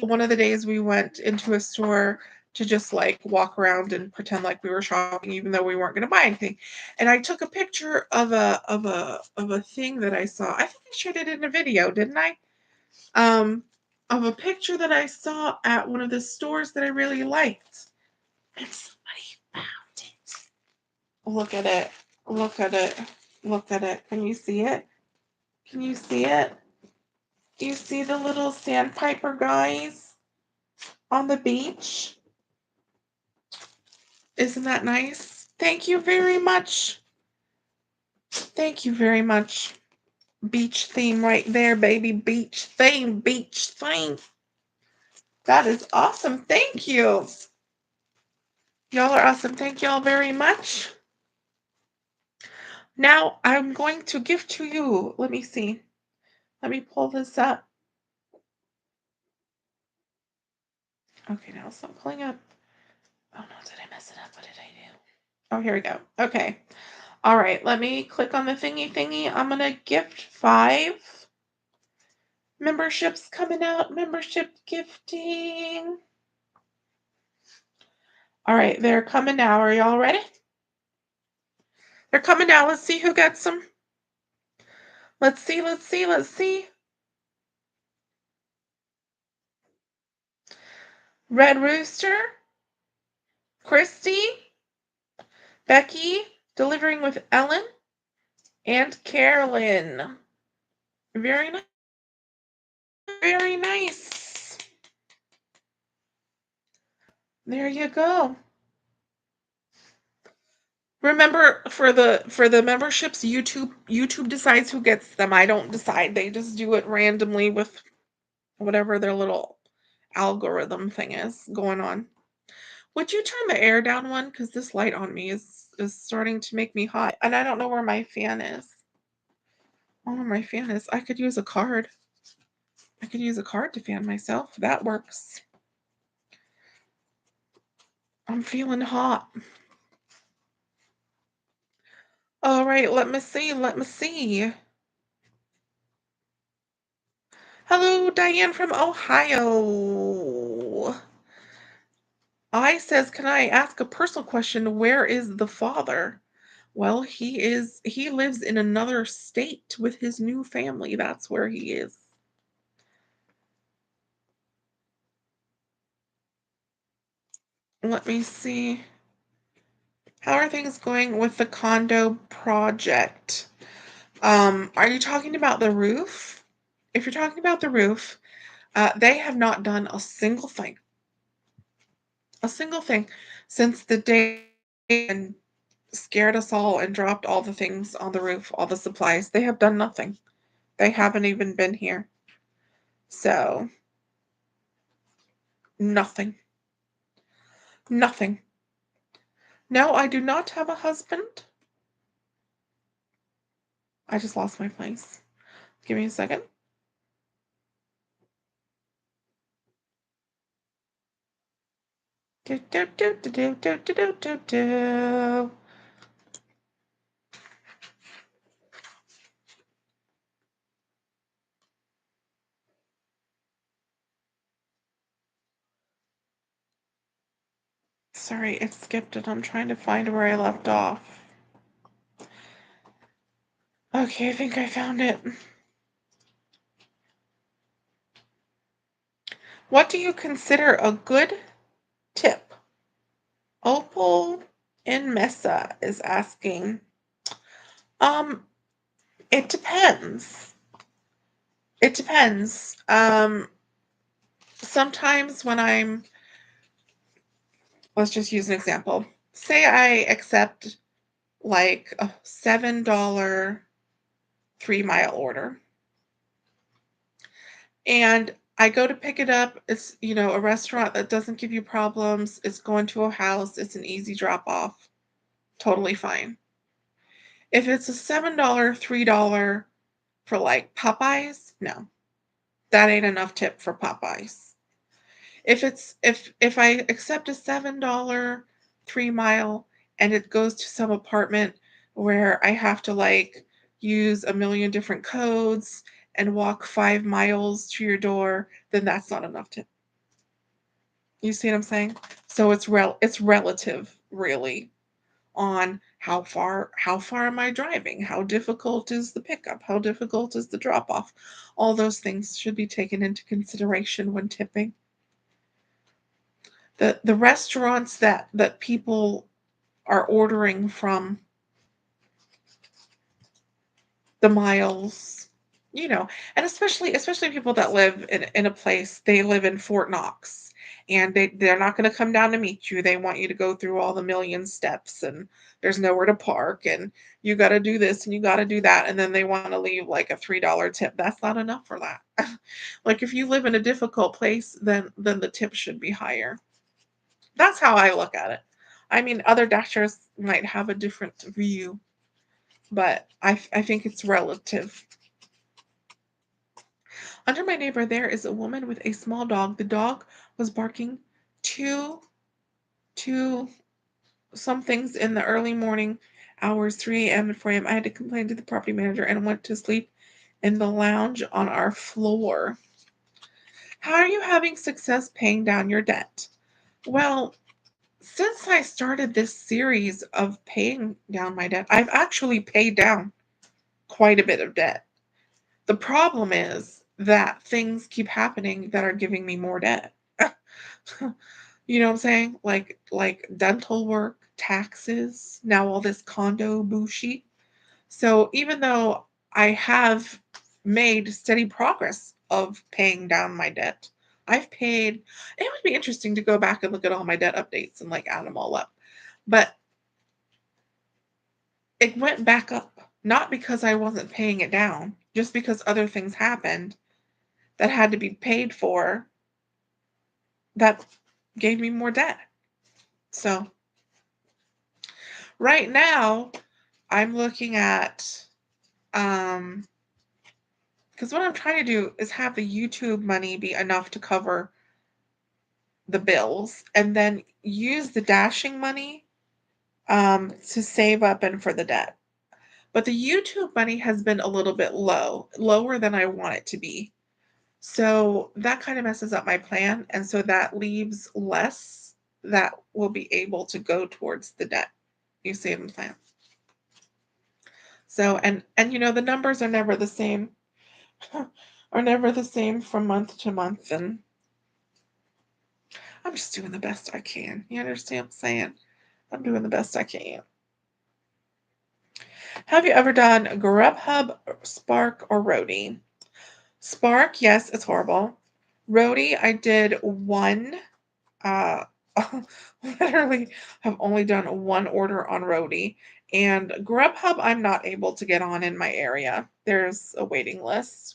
S1: one of the days we went into a store to just like walk around and pretend like we were shopping, even though we weren't going to buy anything. And I took a picture of a thing that I saw. I think I shared it in a video, didn't I? Of a picture that I saw at one of the stores that I really liked. And somebody found it. Look at it. Look at it. Look at it. Can you see it? Can you see it? Do you see the little sandpiper guys on the beach? Isn't that nice? Thank you very much. Thank you very much. Beach theme right there, baby. Beach theme. Beach theme. That is awesome. Thank you. Y'all are awesome. Thank y'all very much. Now I'm going to give to you. Let me see. Let me pull this up. Okay, now it's not pulling up. Oh no, did I mess it up? What did I do? Oh, here we go. Okay. All right, let me click on the thingy. I'm going to gift 5 memberships coming out. Membership gifting. All right, they're coming now. Are y'all ready? They're coming now. Let's see who gets them. Let's see. Red Rooster, Christy, Becky, Delivering with Ellen, and Carolyn. Very nice. Very nice. There you go. Remember, for the memberships, YouTube decides who gets them. I don't decide. They just do it randomly with whatever their little algorithm thing is going on. Would you turn the air down one? Because this light on me is starting to make me hot, and I don't know where my fan is. I don't know where my fan is. I could use a card. I could use a card to fan myself. That works. I'm feeling hot. All right, let me see. Let me see. Hello, Diane from Ohio. I says, can I ask a personal question? Where is the father? Well, he lives in another state with his new family. That's where he is. Let me see. How are things going with the condo project? Are you talking about the roof? If you're talking about the roof, they have not done a single thing since the day and scared us all and dropped all the things on the roof, all the supplies. They have done nothing. They haven't even been here. So, nothing. Nothing. No, I do not have a husband. I just lost my place. Give me a second. Do, do, do, do, do, do, do, do, do, do. Sorry, it skipped it. I'm trying to find where I left off. Okay, I think I found it. What do you consider a good tip? Opal in Mesa is asking. Um, it depends. It depends. Sometimes when let's just use an example. Say I accept like a $7 3 mile order and I go to pick it up. It's, a restaurant that doesn't give you problems. It's going to a house. It's an easy drop off. Totally fine. If it's a $7, $3 for like Popeyes, no, that ain't enough tip for Popeyes. If I accept a $7 3 mile and it goes to some apartment where I have to like use a million different codes and walk 5 miles to your door, then that's not enough tip. You see what I'm saying? So it's relative really on how far am I driving? How difficult is the pickup? How difficult is the drop off? All those things should be taken into consideration when tipping. The restaurants that people are ordering from, the miles, you know, and especially people that live in a place, they live in Fort Knox and they're not going to come down to meet you. They want you to go through all the million steps and there's nowhere to park and you got to do this and you got to do that and then they want to leave like a $3 tip. That's not enough for that. Like if you live in a difficult place, then the tip should be higher. That's how I look at it. I mean, other doctors might have a different view, but I think it's relative. Under my neighbor, there is a woman with a small dog. The dog was barking two two somethings in the early morning hours, 3 a.m. and 4 a.m. I had to complain to the property manager and went to sleep in the lounge on our floor. How are you having success paying down your debt? Well, since I started this series of paying down my debt, I've actually paid down quite a bit of debt. The problem is that things keep happening that are giving me more debt. You know what I'm saying? Like dental work, taxes, now all this condo bullshit. So even though I have made steady progress of paying down my debt, I've paid it would be interesting to go back and look at all my debt updates and like add them all up. But it went back up, not because I wasn't paying it down, just because other things happened that had to be paid for that gave me more debt. So right now I'm looking at because what I'm trying to do is have the YouTube money be enough to cover the bills and then use the dashing money to save up and for the debt. But the YouTube money has been a little bit lower than I want it to be. So that kind of messes up my plan. And so that leaves less that will be able to go towards the debt. You see what I'm saying? So and the numbers are never the same are never the same from month to month and I'm just doing the best I can. You understand what I'm saying? I'm doing the best I can. Have you ever done Grubhub, Spark, or Roadie? Spark, yes, it's horrible. Roadie, I did one. Uh, literally have only done one order on Roadie. And Grubhub, I'm not able to get on in my area. There's a waiting list.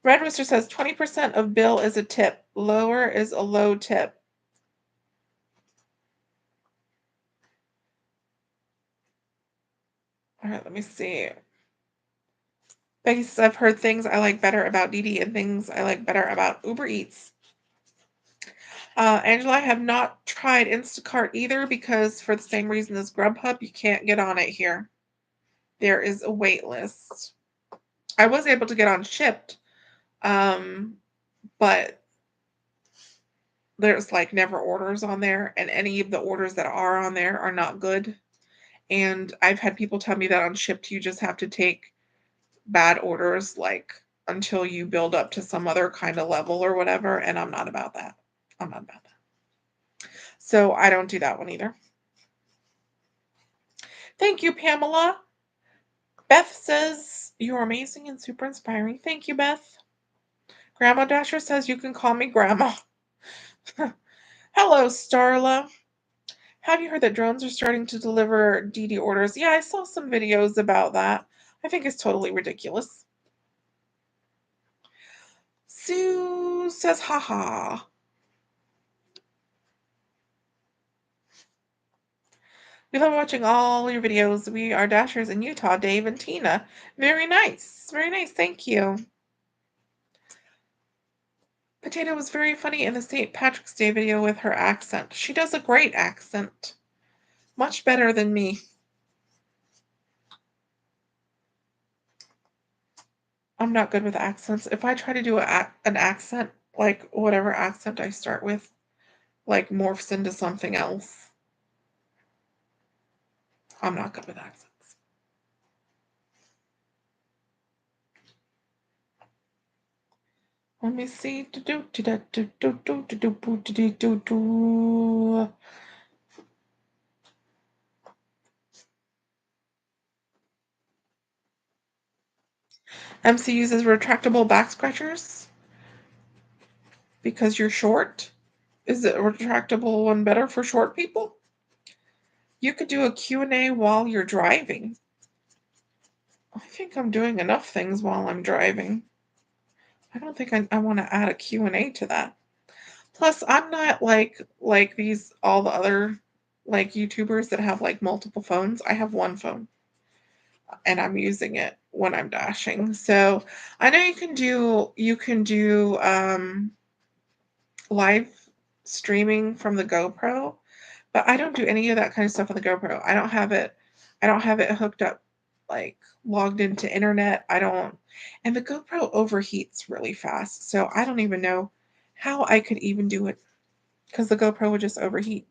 S1: Red Rooster says 20% of bill is a tip. Lower is a low tip. All right, let me see. Becky says, I've heard things I like better about Didi and things I like better about Uber Eats. Angela, I have not tried Instacart either because for the same reason as Grubhub, you can't get on it here. There is a wait list. I was able to get on Shipped, but there's like never orders on there, and any of the orders that are on there are not good. And I've had people tell me that on Shipped you just have to take bad orders like until you build up to some other kind of level or whatever, and I'm not about that. I'm not about that. So I don't do that one either. Thank you, Pamela. Beth says, you're amazing and super inspiring. Thank you, Beth. Grandma Dasher says, you can call me Grandma. Hello, Starla. Have you heard that drones are starting to deliver DD orders? Yeah, I saw some videos about that. I think it's totally ridiculous. Sue says, haha. We love watching all your videos. We are Dashers in Utah, Dave and Tina. Very nice. Very nice. Thank you. Potato was very funny in the St. Patrick's Day video with her accent. She does a great accent. Much better than me. I'm not good with accents. If I try to do an accent, like whatever accent I start with, like morphs into something else. I'm not good with accents. Let me see. MC uses retractable back scratchers because you're short. Is it a retractable one better for short people? You could do a Q&A while you're driving. I think I'm doing enough things while I'm driving. I don't think I want to add a Q&A to that. Plus, I'm not like these all the other like YouTubers that have like multiple phones. I have one phone and I'm using it when I'm dashing. So I know you can do live streaming from the GoPro, but I don't do any of that kind of stuff on the GoPro. I don't have it hooked up like logged into internet. I don't, and the GoPro overheats really fast. So I don't even know how I could even do it because the GoPro would just overheat.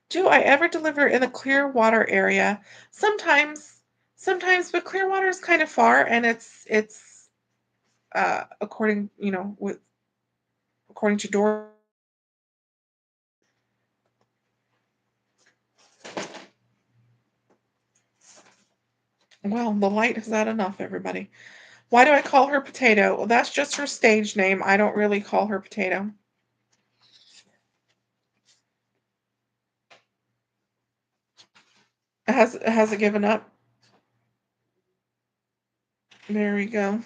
S1: Do I ever deliver in the Clearwater area? Sometimes, sometimes, but Clearwater is kind of far, and it's according with according to Door. Well, the light is that enough, everybody. Why do I call her Potato? Well, that's just her stage name. I don't really call her Potato. Has it given up? There we go.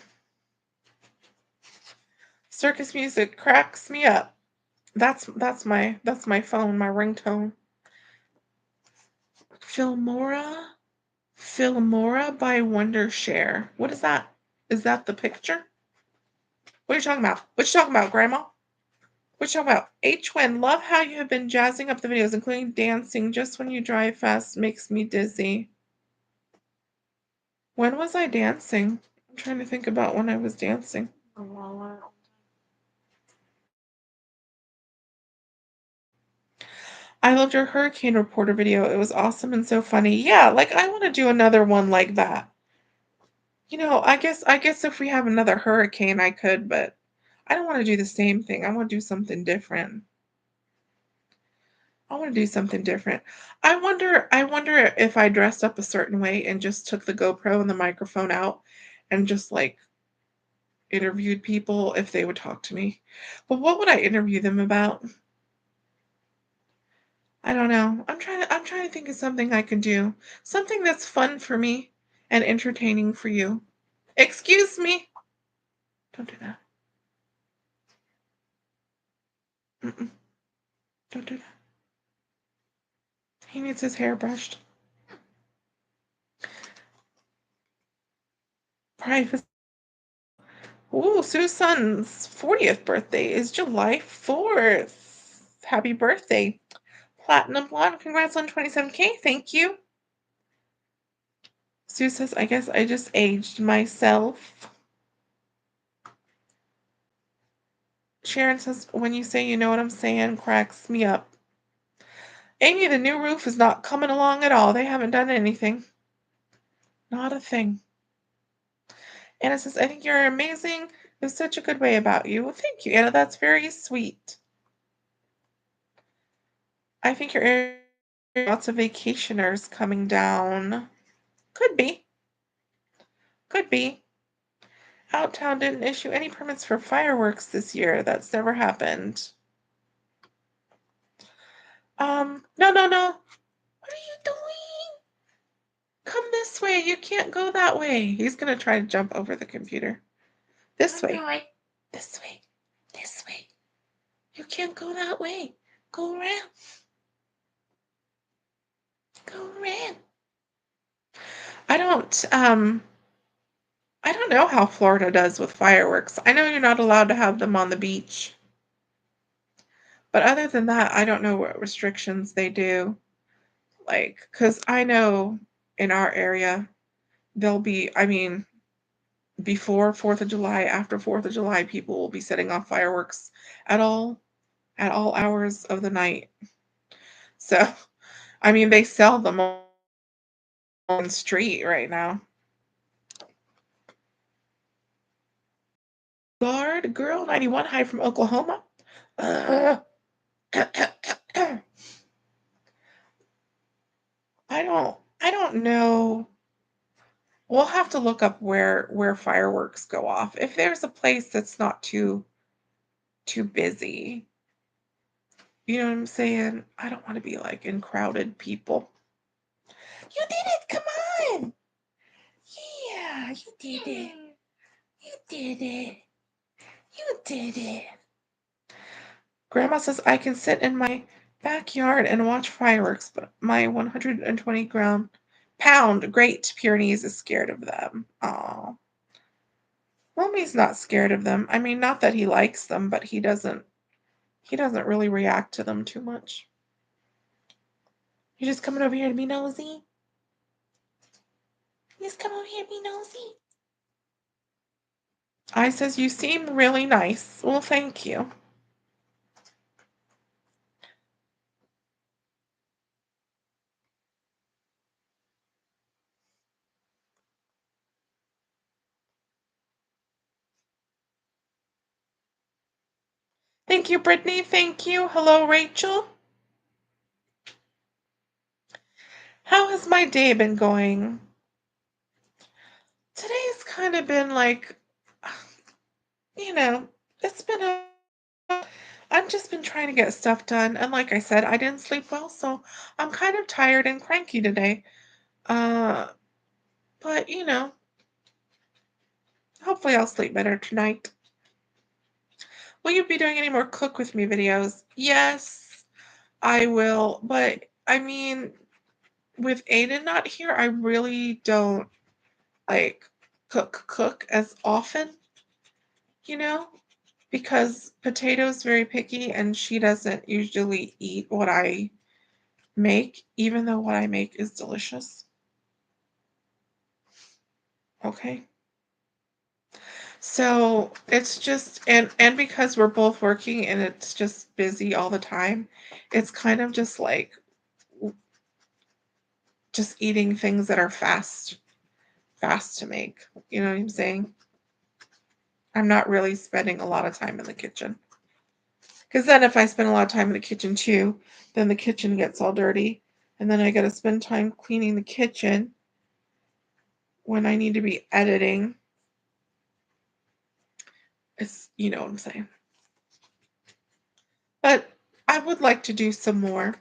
S1: Circus music cracks me up. That's my phone, my ringtone. Filmora, Filmora by Wondershare. What is that? Is that the picture? What are you talking about? What you talking about, Grandma? What you talking about? H-Win, love how you have been jazzing up the videos, including dancing. Just when you drive fast makes me dizzy. When was I dancing? I'm trying to think about when I was dancing. I loved your hurricane reporter video. It was awesome and so funny. Yeah, like I want to do another one like that. I guess if we have another hurricane I could, but I don't want to do the same thing. I want to do something different. I want to do something different. I wonder if I dressed up a certain way and just took the GoPro and the microphone out and just like interviewed people if they would talk to me. But what would I interview them about? I don't know. I'm trying to think of something I can do. Something that's fun for me and entertaining for you. Excuse me. Don't do that. Mm-mm. Don't do that. He needs his hair brushed. Privacy. Ooh, Susan's 40th birthday is July 4th. Happy birthday. Platinum Blonde, congrats on 27K. Thank you. Sue says, I guess I just aged myself. Sharon says, when you say you know what I'm saying, cracks me up. Amy, the new roof is not coming along at all. They haven't done anything. Not a thing. Anna says, I think you're amazing. There's such a good way about you. Well, thank you, Anna. That's very sweet. I think your area lots of vacationers coming down. Could be. Could be. Outtown didn't issue any permits for fireworks this year. That's never happened. No, no, no. What are you doing? Come this way. You can't go that way. He's gonna try to jump over the computer. This way. This way. This way. You can't go that way. Go around. Go around. I don't I don't know how Florida does with fireworks. I know you're not allowed to have them on the beach. But other than that, I don't know what restrictions they do. Like, because I know in our area, there'll be, I mean, before 4th of July, after 4th of July, people will be setting off fireworks at all hours of the night. So, I mean, they sell them on the street right now. Guard Girl 91, hi from Oklahoma. Uh, I don't know. We'll have to look up where fireworks go off. If there's a place that's not too busy. You know what I'm saying? I don't want to be like in crowded people. You did it. Come on. Yeah, you did it. You did it. You did it. Grandma says I can sit in my backyard and watch fireworks, but my 120-pound Great Pyrenees is scared of them. Oh, Romy's not scared of them. I mean, not that he likes them, but he doesn't. He doesn't really react to them too much. You're just coming over here to be nosy. You just come over here to be nosy. I says you seem really nice. Well, thank you. Thank you, Brittany. Thank you. Hello, Rachel. How has my day been going? Today's kind of been like, you know, it's been a. I've just been trying to get stuff done, and like I said, I didn't sleep well, so I'm kind of tired and cranky today. Uh, but hopefully I'll sleep better tonight. Will you be doing any more cook with me videos? Yes, I will. But I mean, with Aiden not here, I really don't like cook as often, you know, because Potato's very picky and she doesn't usually eat what I make, even though what I make is delicious. Okay. So it's just and because we're both working and it's just busy all the time, it's kind of just like just eating things that are fast to make. You know what I'm saying? I'm not really spending a lot of time in the kitchen. Because then if I spend a lot of time in the kitchen too, then the kitchen gets all dirty. And then I got to spend time cleaning the kitchen when I need to be editing. It's, you know what I'm saying. But I would like to do some more.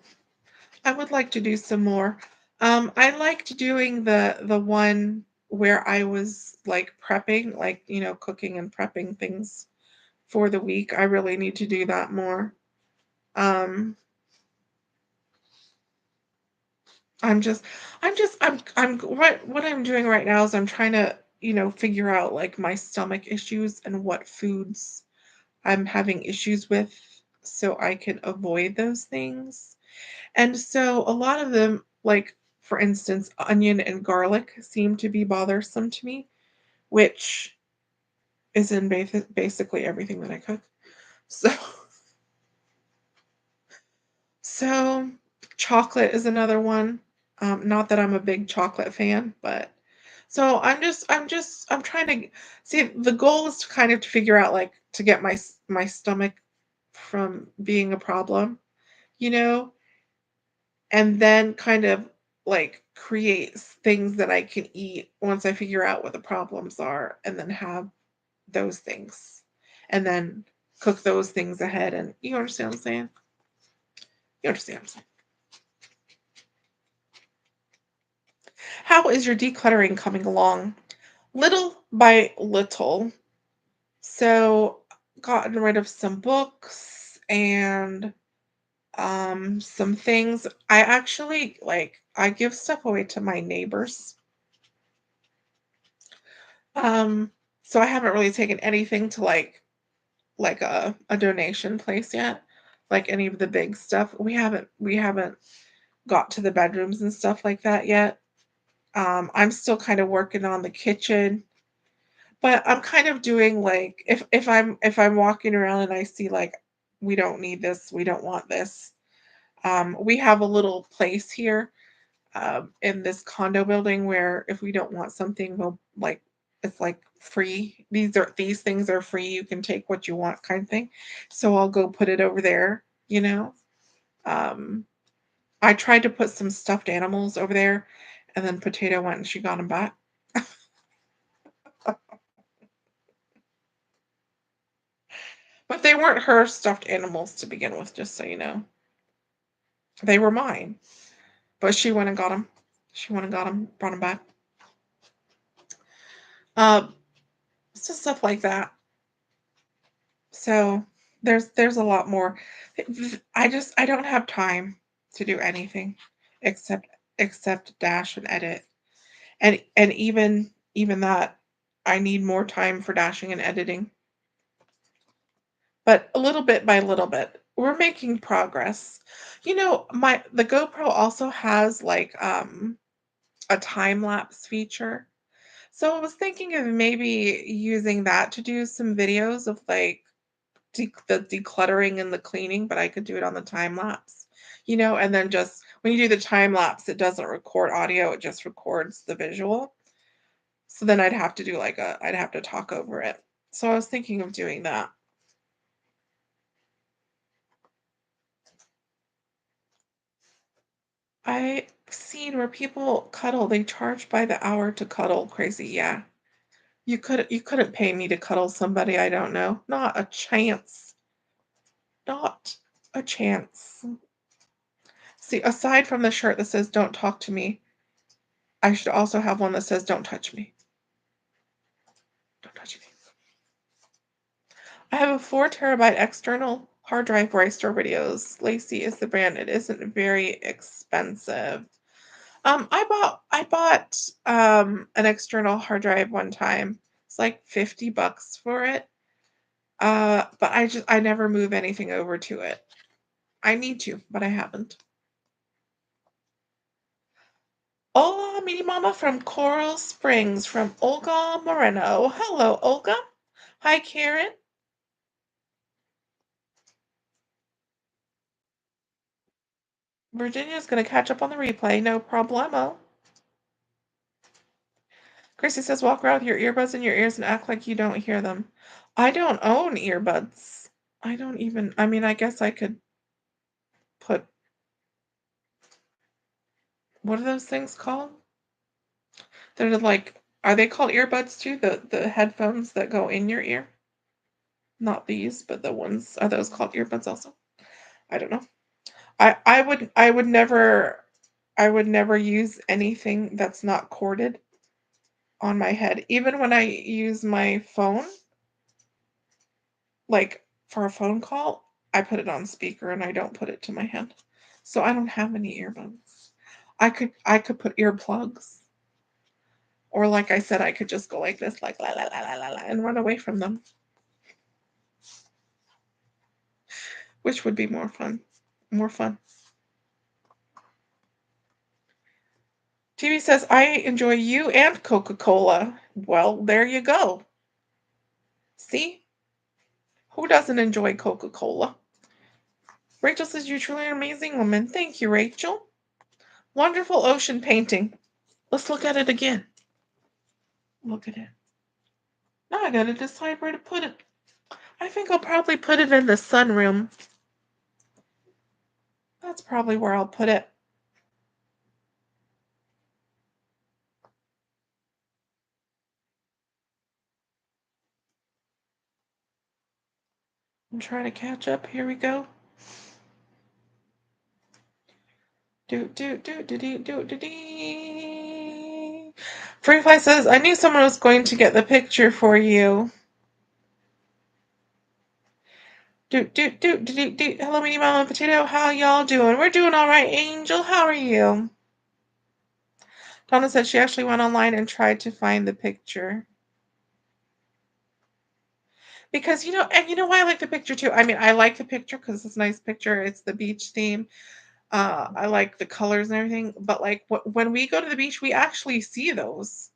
S1: I would like to do some more. I liked doing the one where I was like prepping, like, cooking and prepping things for the week. I really need to do that more. Um, I'm just, what I'm doing right now is I'm trying to, figure out like my stomach issues and what foods I'm having issues with so I can avoid those things. And so a lot of them, like for instance, onion and garlic seem to be bothersome to me, which is in basically everything that I cook. So, so chocolate is another one. Not that I'm a big chocolate fan, but so I'm trying to see. The goal is to kind of to figure out like to get my stomach from being a problem, you know, and then kind of like create things that I can eat once I figure out what the problems are, and then have those things, and then cook those things ahead. And you understand what I'm saying? You understand what I'm saying? How is your decluttering coming along? Little by little. So, gotten rid of some books and some things. I actually I give stuff away to my neighbors. Um, so I haven't really taken anything to like a donation place yet. Like any of the big stuff. We haven't got to the bedrooms and stuff like that yet. I'm still kind of working on the kitchen, but I'm kind of doing like if I'm walking around and I see like we don't need this, we don't want this. We have a little place here in this condo building where if we don't want something, we'll like it's like free. These things are free. You can take what you want, kind of thing. So I'll go put it over there. Um, I tried to put some stuffed animals over there, and then Potato went and she got them back. But they weren't her stuffed animals to begin with, just so you know. They were mine. But she went and got them. She went and got them, brought them back. Uh, just stuff like that. So there's a lot more. I don't have time to do anything except dash and edit. And even that I need more time for dashing and editing. But a little bit by little bit, we're making progress. My the GoPro also has like a time lapse feature. So I was thinking of maybe using that to do some videos of like the decluttering and the cleaning, but I could do it on the time lapse, and then just when you do the time lapse, it doesn't record audio, it just records the visual. So then I'd have to talk over it. So I was thinking of doing that. I've seen where people cuddle, they charge by the hour to cuddle. Crazy, yeah. You couldn't pay me to cuddle somebody I don't know. Not a chance. Not a chance. See, aside from the shirt that says "Don't talk to me," I should also have one that says "Don't touch me." Don't touch me. I have a 4 terabyte external hard drive where I store videos. Lacey is the brand. It isn't very expensive. I bought an external hard drive one time. It's like $50 for it. But I never move anything over to it. I need to, but I haven't. Hola, Meaty Mama from Coral Springs from Olga Moreno. Hello, Olga. Hi, Karen. Virginia's going to catch up on the replay. No problemo. Chrissy says, walk around with your earbuds in your ears and act like you don't hear them. I don't own earbuds. I don't even, I mean, I guess I could put, what are those things called? They're like, are they called earbuds too? The headphones that go in your ear? Not these, but the ones, are those called earbuds also? I don't know. I would never use anything that's not corded on my head. Even when I use my phone, like for a phone call, I put it on speaker and I don't put it to my head. So I don't have any earbuds. I could put earplugs. Or like I said, I could just go like this, like la la la la la la, and run away from them, which would be more fun. More fun. TV says, I enjoy you and Coca-Cola. Well, there you go. See? Who doesn't enjoy Coca-Cola? Rachel says, you're truly an amazing woman. Thank you, Rachel. Wonderful ocean painting. Let's look at it again. Look at it. Now I gotta decide where to put it. I think I'll probably put it in the sunroom. That's probably where I'll put it. I'm trying to catch up. Here we go. Free Fly says, I knew someone was going to get the picture for you. Hello, Meaty Mama and Potato. How y'all doing? We're doing all right, Angel. How are you? Donna said she actually went online and tried to find the picture. Because, and you know why I like the picture too? I mean, I like the picture because it's a nice picture. It's the beach theme. I like the colors and everything. But like when we go to the beach, we actually see those.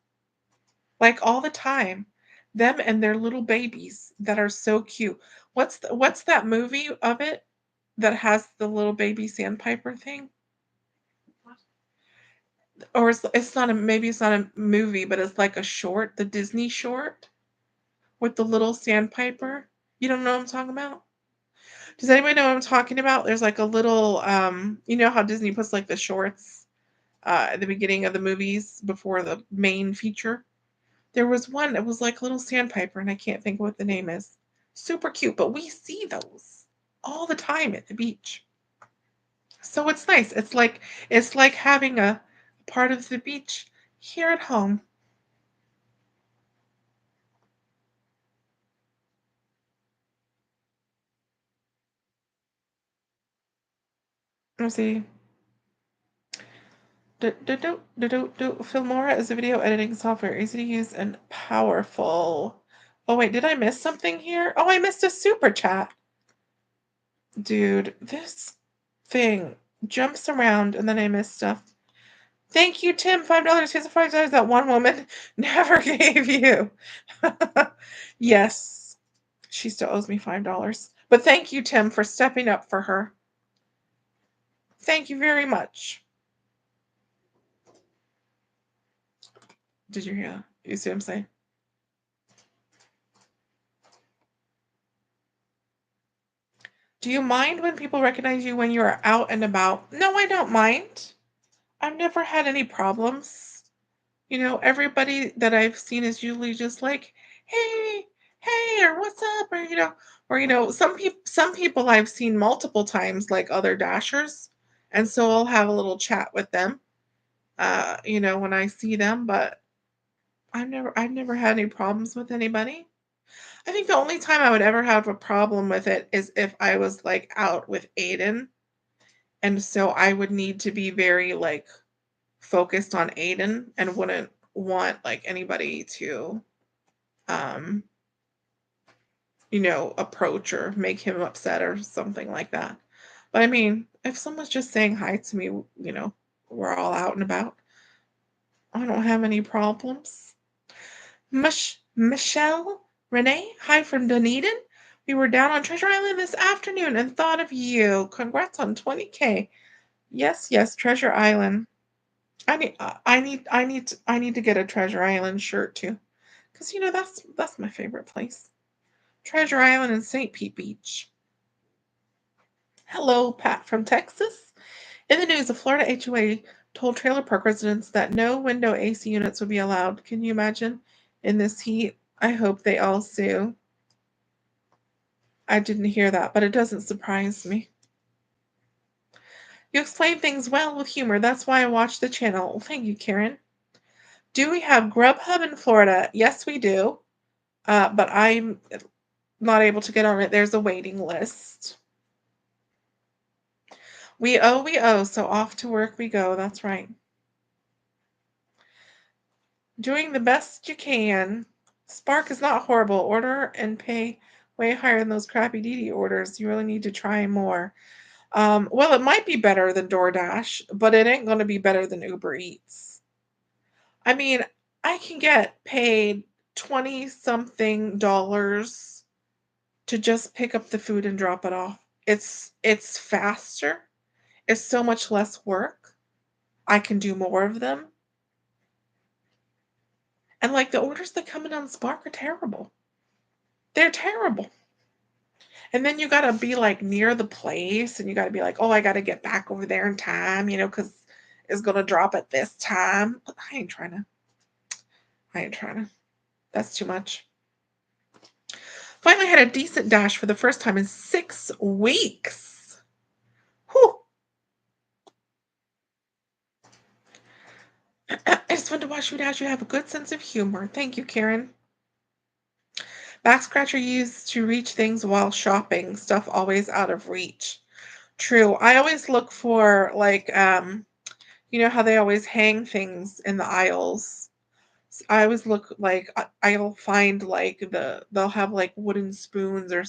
S1: Like all the time. Them and their little babies that are so cute. What's that movie of it that has the little baby sandpiper thing? Or it's not a, maybe it's not a movie, but it's like a short, the Disney short with the little sandpiper. You don't know what I'm talking about? Does anybody know what I'm talking about? There's like a little you know how Disney puts like the shorts at the beginning of the movies before the main feature? There was one that was like a little sandpiper and I can't think of what the name is. Super cute, but we see those all the time at the beach. So it's nice. It's like having a part of the beach here at home. Let's see. Filmora is a video editing software, easy to use and powerful. Oh wait, did I miss something here? Oh, I missed a super chat. Dude, this thing jumps around and then I miss stuff. Thank you, Tim. $5. Here's the $5 that one woman never gave you. Yes, she still owes me $5. But thank you, Tim, for stepping up for her. Thank you very much. Did you hear that? You see what I'm saying? Do you mind when people recognize you when you are out and about? No, I don't mind. I've never had any problems. Everybody that I've seen is usually just like, "Hey, hey," or "What's up?" or some people I've seen multiple times, like other dashers, and so I'll have a little chat with them, when I see them. But I've never had any problems with anybody. I think the only time I would ever have a problem with it is if I was like out with Aiden, and so I would need to be very like focused on Aiden and wouldn't want like anybody to um approach or make him upset or something like that. But I mean, if someone's just saying hi to me, we're all out and about, I don't have any problems. Michelle Renee, hi from Dunedin. We were down on Treasure Island this afternoon and thought of you. Congrats on 20K. Yes, Treasure Island. I need to get a Treasure Island shirt too, because that's my favorite place. Treasure Island and St. Pete Beach. Hello, Pat from Texas. In the news, a Florida HOA told trailer park residents that no window AC units would be allowed. Can you imagine? In this heat, I hope they all sue. I didn't hear that, but it doesn't surprise me. You explain things well with humor. That's why I watch the channel. Thank you, Karen. Do we have Grubhub in Florida? Yes, we do. But I'm not able to get on it. There's a waiting list. We owe, so off to work we go. That's right. Doing the best you can. Spark is not horrible. Order and pay way higher than those crappy DD orders. You really need to try more. Well, it might be better than DoorDash, but it ain't going to be better than Uber Eats. I mean, I can get paid 20 something dollars to just pick up the food and drop it off. It's faster. It's so much less work. I can do more of them. And like the orders that come in on Spark are terrible. They're terrible. And then you gotta be like near the place and you gotta be like, oh, I gotta get back over there in time, because it's gonna drop at this time. But I ain't trying to. That's too much. Finally had a decent dash for the first time in 6 weeks. Whew. It's fun to watch you dash. You have a good sense of humor. Thank you, Karen. Back scratcher used to reach things while shopping. Stuff always out of reach. True. I always look for like you know how they always hang things in the aisles. I always look like I'll find like they'll have like wooden spoons or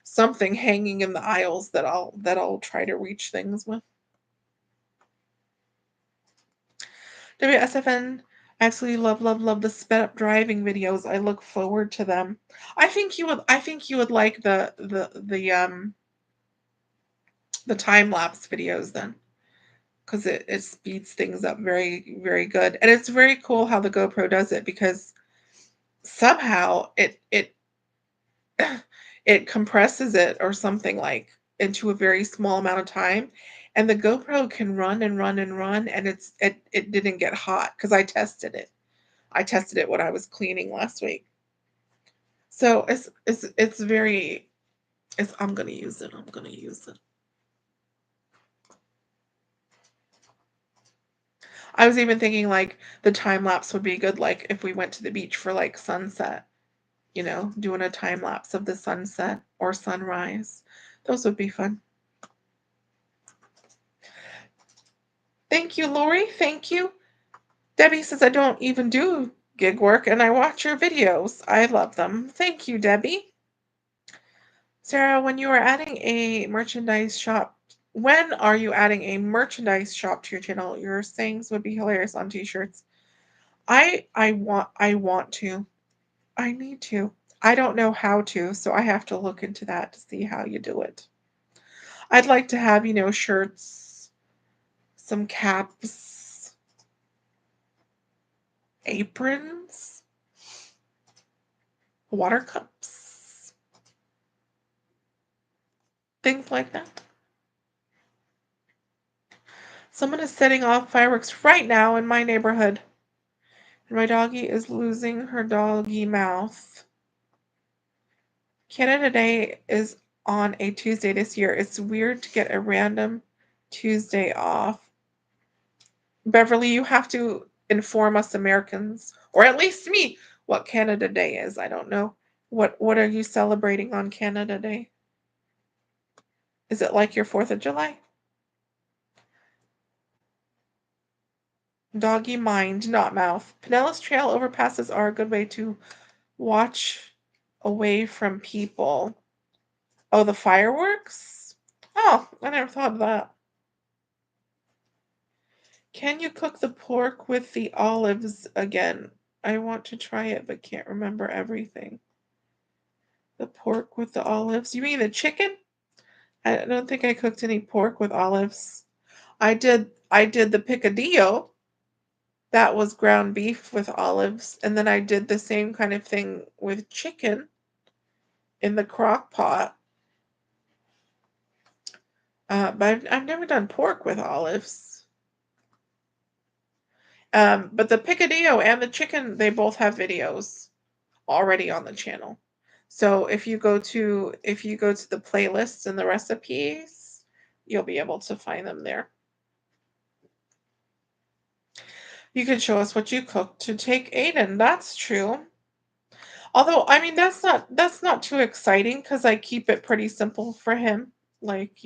S1: something hanging in the aisles that I'll try to reach things with. WSFN, I absolutely love, love, love the sped up driving videos. I look forward to them. I think you would like the time lapse videos then, because it speeds things up very, very good. And it's very cool how the GoPro does it, because somehow it it compresses it or something like into a very small amount of time, and the GoPro can run and run and run, and it didn't get hot because I tested it when I was cleaning last week. So it's very it's I'm gonna use it. I'm gonna use it. I was even thinking like the time lapse would be good, like if we went to the beach for like sunset, doing a time lapse of the sunset or sunrise. Those would be fun. Thank you, Lori. Thank you. Debbie says I don't even do gig work and I watch your videos. I love them. Thank you, Debbie. Sarah, when are you adding a merchandise shop to your channel? Your sayings would be hilarious on t-shirts. I want to. I need to. I don't know how to, so I have to look into that to see how you do it. I'd like to have, shirts, some caps, aprons, water cups, things like that. Someone is setting off fireworks right now in my neighborhood, and my doggie is losing her doggy mouth. Canada Day is on a Tuesday this year. It's weird to get a random Tuesday off. Beverly, you have to inform us Americans, or at least me, what Canada Day is. I don't know. What are you celebrating on Canada Day? Is it like your 4th of July? Doggy mind, not mouth. Pinellas Trail overpasses are a good way to watch away from people. Oh, the fireworks? Oh, I never thought of that. Can you cook the pork with the olives again? I want to try it, but can't remember everything. The pork with the olives? You mean the chicken? I don't think I cooked any pork with olives. I did the picadillo. that was ground beef with olives, and then I did the same kind of thing with chicken in the crock pot. But I've never done pork with olives. But the picadillo and the chicken, they both have videos already on the channel. So if you go to the playlists and the recipes, you'll be able to find them there. You can show us what you cooked to take Aiden. That's true. Although, I mean, that's not too exciting because I keep it pretty simple for him. Like,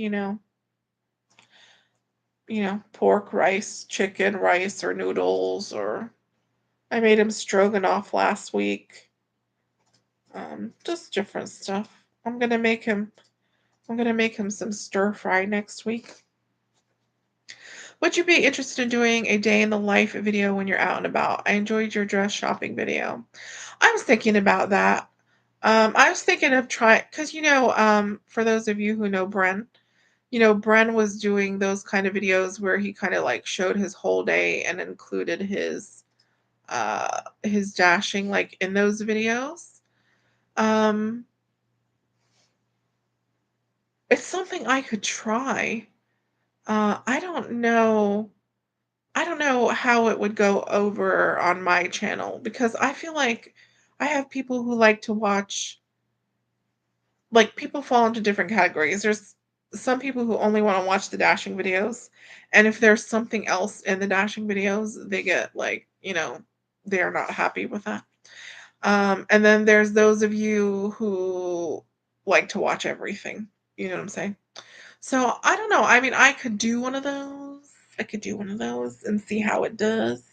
S1: pork, rice, chicken, rice, or noodles, or I made him stroganoff last week. Just different stuff. I'm gonna make him some stir fry next week. Would you be interested in doing a day in the life video when you're out and about? I enjoyed your dress shopping video. I was thinking about that. I was thinking of trying because for those of you who know Bren, Bren was doing those kind of videos where he kind of like showed his whole day and included his dashing like in those videos. Um, it's something I could try. I don't know. I don't know how it would go over on my channel because I feel like I have people who like to watch, like, people fall into different categories. There's some people who only want to watch the dashing videos, and if there's something else in the dashing videos, they get like, they're not happy with that. And then there's those of you who like to watch everything. You know what I'm saying? So I don't know. I mean, I could do one of those. I could do one of those and see how it does.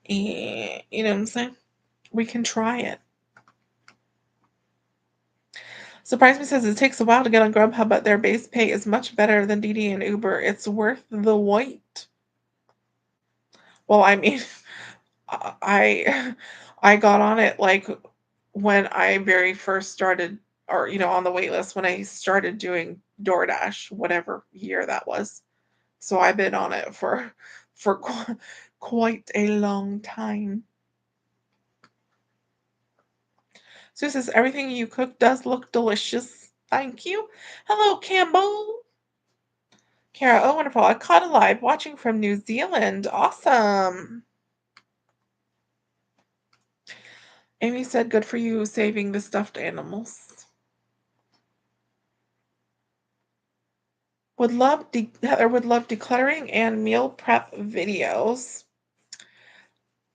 S1: And you know what I'm saying? We can try it. Surprise Me says it takes a while to get on Grubhub, but their base pay is much better than Didi and Uber. It's worth the wait. Well, I mean, I I got on it like when I very first started, or on the wait list when I started doing DoorDash, whatever year that was. So I've been on it for quite a long time. So it says everything you cook does look delicious. Thank you. Hello, Campbell. Kara, oh wonderful. I caught a live watching from New Zealand. Awesome. Amy said, good for you saving the stuffed animals. Heather would love decluttering and meal prep videos.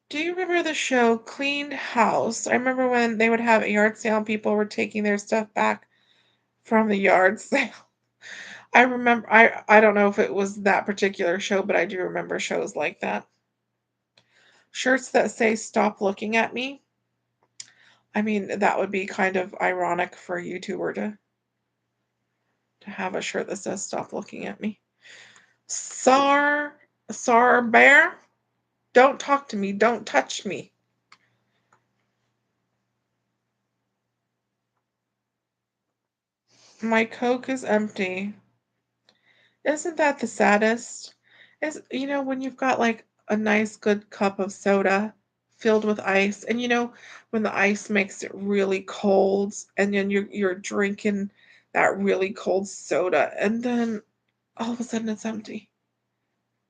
S1: Do you remember the show Cleaned House? I remember when they would have a yard sale and people were taking their stuff back from the yard sale. I remember, I don't know if it was that particular show, but I do remember shows like that. Shirts that say stop looking at me. I mean, that would be kind of ironic for a YouTuber to have a shirt that says stop looking at me. Sar Bear, don't talk to me, don't touch me. My Coke is empty. Isn't that the saddest? Is when you've got like a nice good cup of soda filled with ice, and when the ice makes it really cold, and then you're drinking that really cold soda, and then all of a sudden it's empty.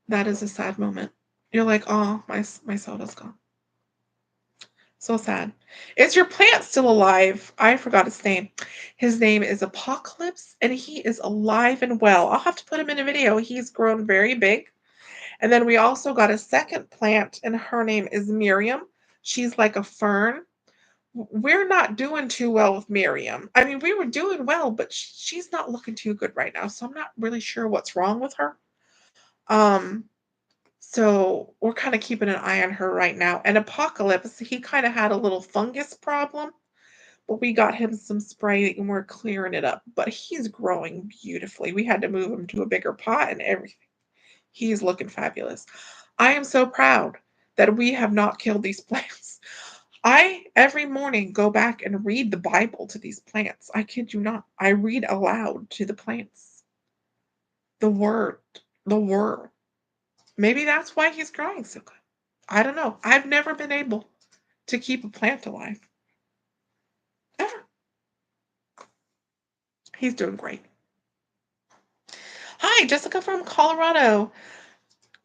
S1: That is a sad moment. You're like, oh, my soda's gone. So sad. Is your plant still alive? I forgot his name. His name is Apocalypse, and he is alive and well. I'll have to put him in a video. He's grown very big. And then we also got a second plant, and her name is Miriam. She's like a fern. We're not doing too well with Miriam. I mean, we were doing well, but she's not looking too good right now. So I'm not really sure what's wrong with her. So we're kind of keeping an eye on her right now. And Apocalypse, he kind of had a little fungus problem, but we got him some spray and we're clearing it up. But he's growing beautifully. We had to move him to a bigger pot and everything. He's looking fabulous. I am so proud that we have not killed these plants. I every morning go back and read the Bible to these plants. I kid you not. I read aloud to the plants. The word. The word. Maybe that's why he's growing so good. I don't know. I've never been able to keep a plant alive. Ever. He's doing great. Hi, Jessica from Colorado.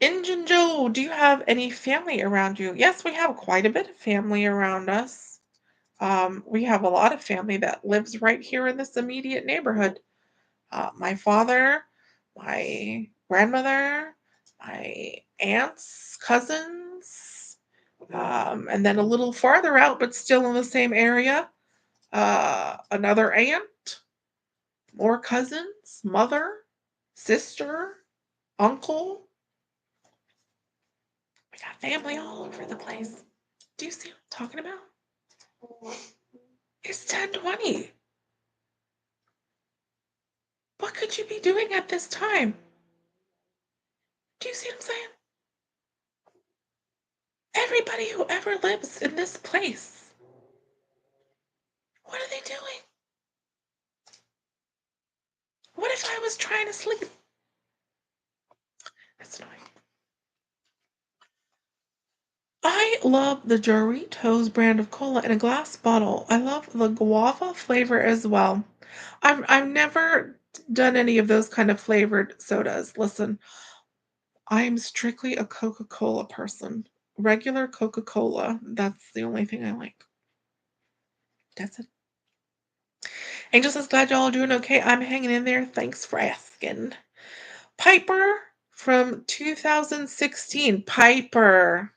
S1: Injun Joe, do you have any family around you? Yes, we have quite a bit of family around us. We have a lot of family that lives right here in this immediate neighborhood. My father, my grandmother, my aunts, cousins, and then a little farther out, but still in the same area, another aunt, more cousins, mother, sister, uncle. We got family all over the place. Do you see what I'm talking about? It's 10:20. What could you be doing at this time? Do you see what I'm saying? Everybody who ever lives in this place, what are they doing? What if I was trying to sleep? That's annoying. I love the Doritos brand of cola in a glass bottle. I love the guava flavor as well. I've never done any of those kind of flavored sodas. Listen, I'm strictly a Coca-Cola person. Regular Coca-Cola. That's the only thing I like. That's it. Angel says, glad y'all are doing okay. I'm hanging in there. Thanks for asking. Piper from 2016. Piper.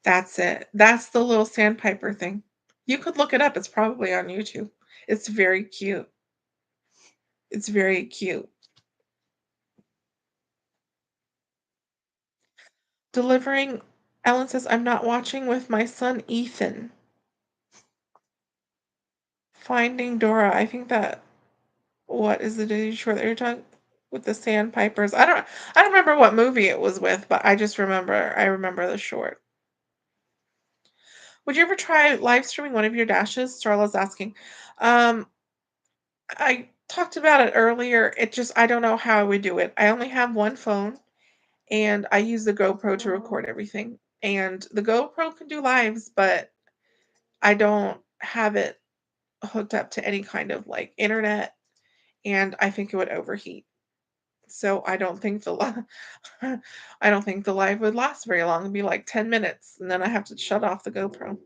S1: That's it. That's the little sandpiper thing. You could look it up. It's probably on YouTube. It's very cute. It's very cute. Delivering. Ellen says, I'm not watching with my son Ethan. Finding Dora. I think that what is the Disney short that you're talking with the sandpipers? I don't remember what movie it was with, but I remember the short. Would you ever try live streaming one of your dashes? Starla's asking. Um, I talked about it earlier. I don't know how I would do it. I only have one phone and I use the GoPro to record everything. And the GoPro can do lives, but I don't have it hooked up to any kind of like internet and I think it would overheat. So I don't think I don't think the live would last very long. It'd be like 10 minutes and then I have to shut off the GoPro.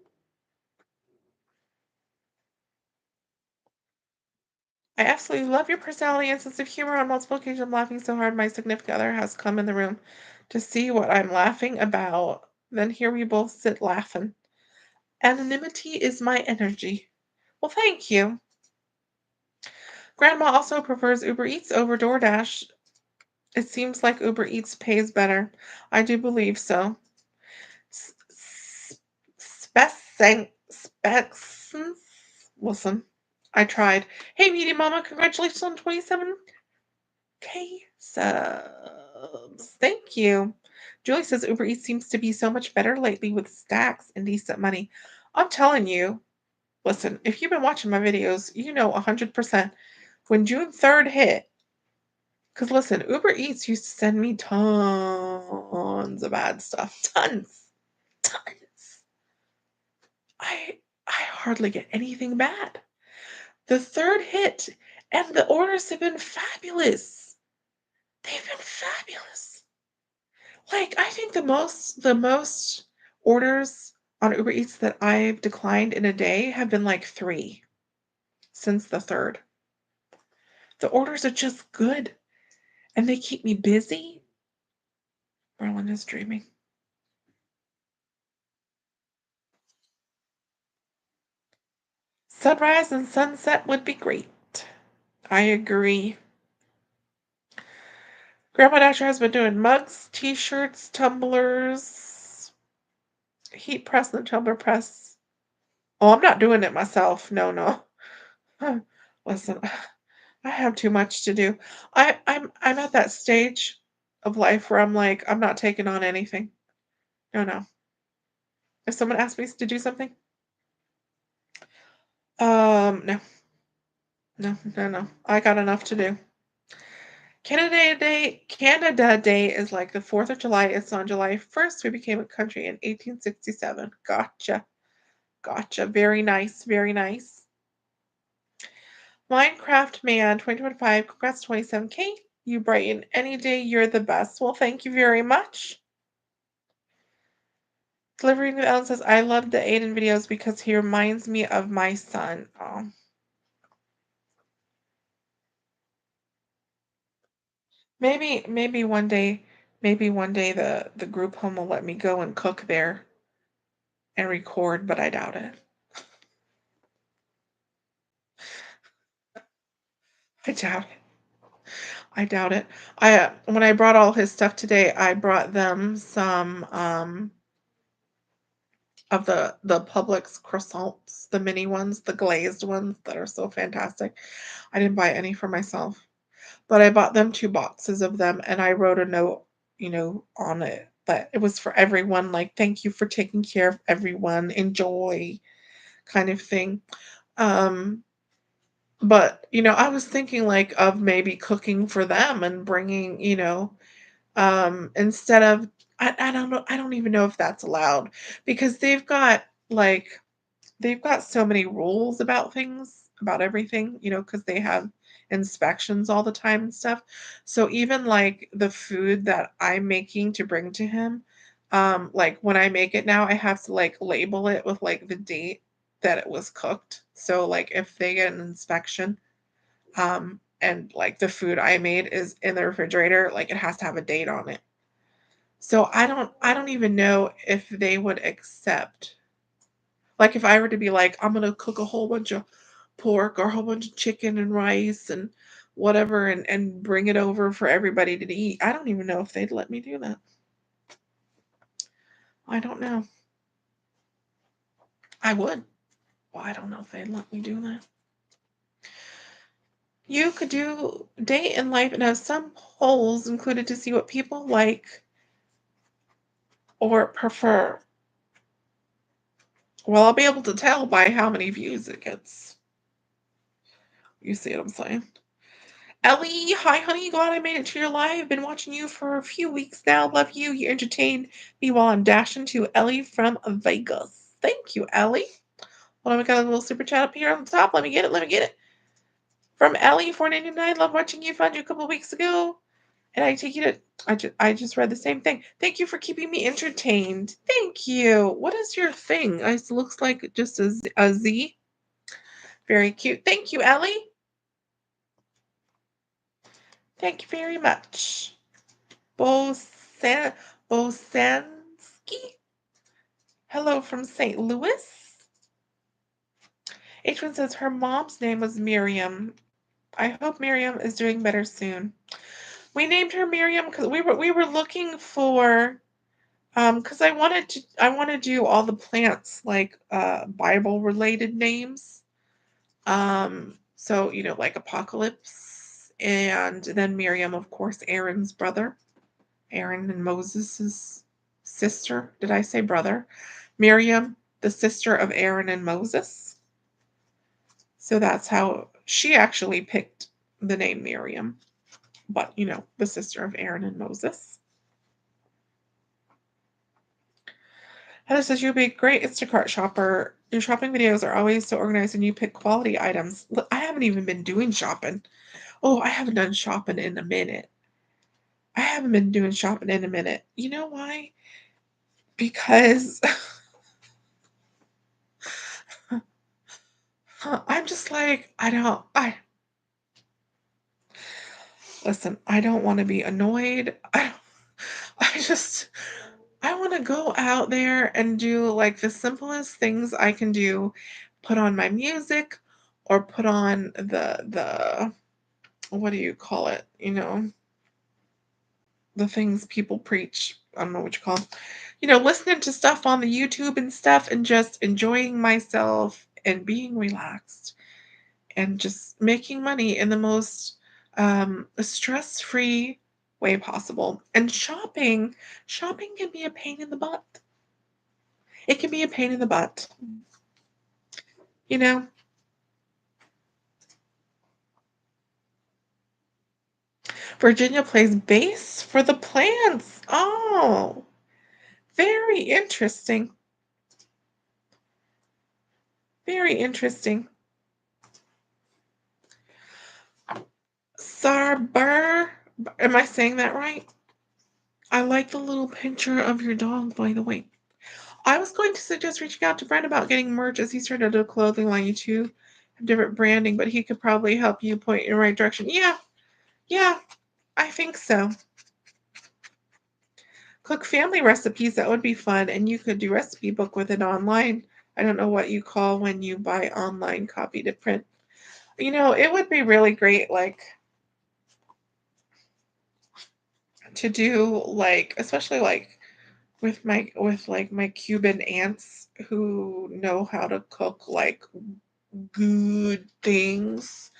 S1: I absolutely love your personality and sense of humor. On multiple occasions, I'm laughing so hard my significant other has come in the room to see what I'm laughing about. Then here we both sit laughing. Anonymity is my energy. Well, thank you. Grandma also prefers Uber Eats over DoorDash. It seems like Uber Eats pays better. I do believe so. Specs. Listen, I tried. Hey, Meaty Mama, congratulations on 27K subs. Thank you. Julie says Uber Eats seems to be so much better lately with stacks and decent money. I'm telling you, listen, if you've been watching my videos, you know 100% when June 3rd hit, because listen, Uber Eats used to send me tons of bad stuff. Tons. Tons. I hardly get anything bad. The third hit, and the orders have been fabulous. They've been fabulous. Like, I think the most orders on Uber Eats that I've declined in a day have been like 3 since the third. The orders are just good, and they keep me busy. Merlin is dreaming. Sunrise and sunset would be great. I agree. Grandma Dasher has been doing mugs, t-shirts, tumblers, heat press and tumbler press. Oh, I'm not doing it myself. No, no. Listen, I have too much to do. I'm at that stage of life where I'm like, I'm not taking on anything. No, no. If someone asks me to do something, no, no, no, no. I got enough to do. Canada Day is like the 4th of July. It's on July 1st. We became a country in 1867. Gotcha. Gotcha. Very nice. Very nice. Minecraft Man 2025. Congrats 27K. You brighten any day. You're the best. Well, thank you very much. Delivering the Ellen says, I love the Aiden videos because he reminds me of my son. Oh. Maybe one day, the group home will let me go and cook there and record, but I doubt it. I doubt it. I doubt it. I when I brought all his stuff today, I brought them some of the Publix croissants, the mini ones, the glazed ones that are so fantastic. I didn't buy any for myself, but I bought them 2 boxes of them and I wrote a note, on it that it was for everyone, like thank you for taking care of everyone, enjoy kind of thing. Um but I was thinking like of maybe cooking for them and bringing, instead of I don't know, I don't even know if that's allowed because they've got so many rules about things, about everything, because they have inspections all the time and stuff. So even like the food that I'm making to bring to him, like when I make it now, I have to like label it with like the date that it was cooked. So like if they get an inspection, and like the food I made is in the refrigerator, like it has to have a date on it. So I don't even know if they would accept, like if I were to be like, I'm gonna cook a whole bunch of pork or a whole bunch of chicken and rice and whatever and bring it over for everybody to eat. I don't even know if they'd let me do that. I don't know. I would. Well, I don't know if they'd let me do that. You could do day in life and have some polls included to see what people like or prefer. Well, I'll be able to tell by how many views it gets. You see what I'm saying? Ellie, hi honey, glad I made it to your live. Been watching you for a few weeks now. Love you. You entertain me while I'm dashing to Ellie from Vegas. Thank you, Ellie. Hold on, we got a little super chat up here on the top. Let me get it. Let me get it. From Ellie, 499. Love watching you. Found you a couple weeks ago. And I take you to. I just read the same thing. Thank you for keeping me entertained. Thank you. What is your thing? It looks like just a Z. Very cute. Thank you, Ellie. Thank you very much. Bosan Bosansky. Hello from St. Louis. H1 says her mom's name was Miriam. I hope Miriam is doing better soon. We named her Miriam because we were looking for because I want to do all the plants like Bible related names. So like Apocalypse and then Miriam, of course, Aaron's brother. Aaron and Moses' sister. Did I say brother? Miriam, the sister of Aaron and Moses. So that's how she actually picked the name Miriam. But, the sister of Aaron and Moses. Heather says, you'll be a great Instacart shopper. Your shopping videos are always so organized and you pick quality items. Look, I haven't even been doing shopping. Oh, I haven't done shopping in a minute. I haven't been doing shopping in a minute. You know why? Because I'm just like, listen, I don't want to be annoyed. I just, I want to go out there and do like the simplest things I can do. Put on my music or put on the what do you call it? The things people preach. I don't know what you call them. Listening to stuff on the YouTube and stuff and just enjoying myself and being relaxed and just making money in the most stress-free way possible. And shopping can be a pain in the butt. It can be a pain in the butt. You know, Virginia plays bass for the plants. Oh, very interesting. Very interesting. Sarber. Am I saying that right? I like the little picture of your dog, by the way. I was going to suggest reaching out to Brent about getting merch as he started a clothing line. You two have different branding, but he could probably help you point in the right direction. Yeah, yeah, I think so. Cook family recipes, that would be fun, and you could do recipe book with it online. I don't know what you call when you buy online copy to print. It would be really great, like to do like, especially like with my Cuban aunts who know how to cook like good things.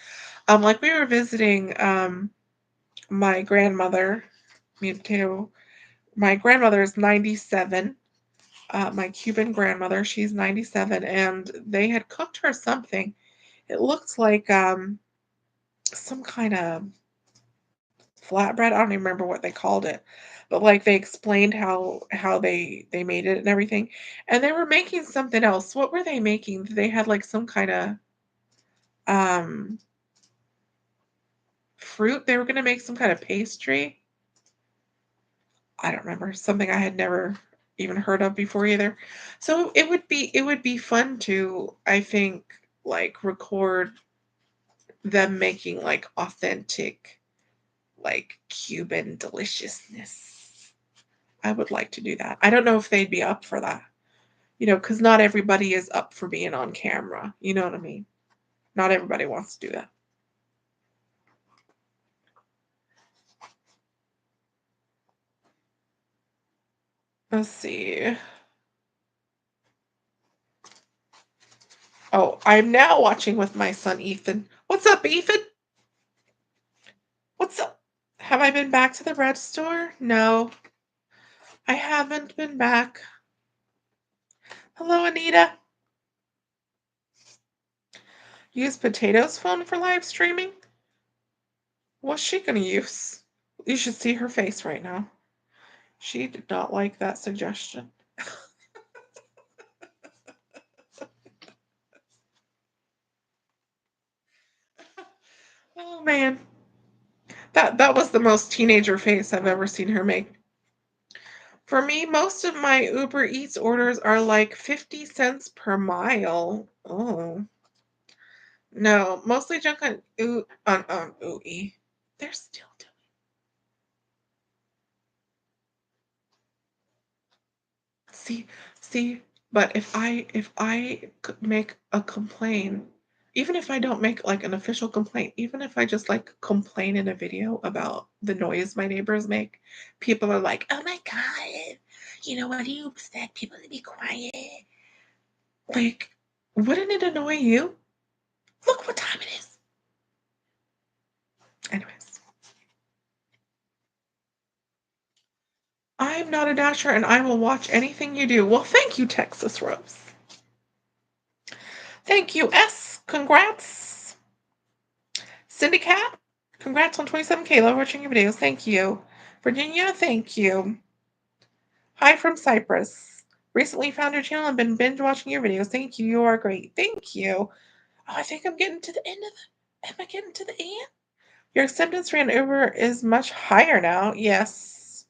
S1: Like we were visiting my grandmother, me too. My grandmother is 97. My Cuban grandmother, she's 97, and they had cooked her something. It looked like some kind of flatbread. I don't even remember what they called it, but like they explained how they made it and everything. And they were making something else. What were they making? They had like some kind of um fruit. They were going to make some kind of pastry. I don't remember. Something I had never even heard of before either. So it would be fun to, I think, like record them making like authentic like Cuban deliciousness. I would like to do that. I don't know if they'd be up for that. Because not everybody is up for being on camera. You know what I mean? Not everybody wants to do that. Let's see. Oh, I'm now watching with my son Ethan. What's up, Ethan? What's up? Have I been back to the bread store? No, I haven't been back. Hello, Anita. Use Potato's phone for live streaming? What's she gonna use? You should see her face right now. She did not like that suggestion. Oh man. That was the most teenager face I've ever seen her make. For me, most of my Uber Eats orders are like 50 cents per mile. Oh. No, mostly junk on Ooey. They're still doing. See, see, but if I make a complaint, even if I don't make like an official complaint, even if I just like complain in a video about the noise my neighbors make, people are like, "Oh my God, what do you expect people to be quiet?" Like, wouldn't it annoy you? Look what time it is. Anyways, I'm not a dasher and I will watch anything you do. Well, thank you, Texas Rose. Thank you, S. Congrats. Syndicat, congrats on 27K. Love watching your videos. Thank you. Virginia, thank you. Hi from Cyprus. Recently found your channel and been binge watching your videos. Thank you. You are great. Thank you. Oh, I think I'm getting to the end of the. Am I getting to the end? Your acceptance rate on Uber is much higher now. Yes.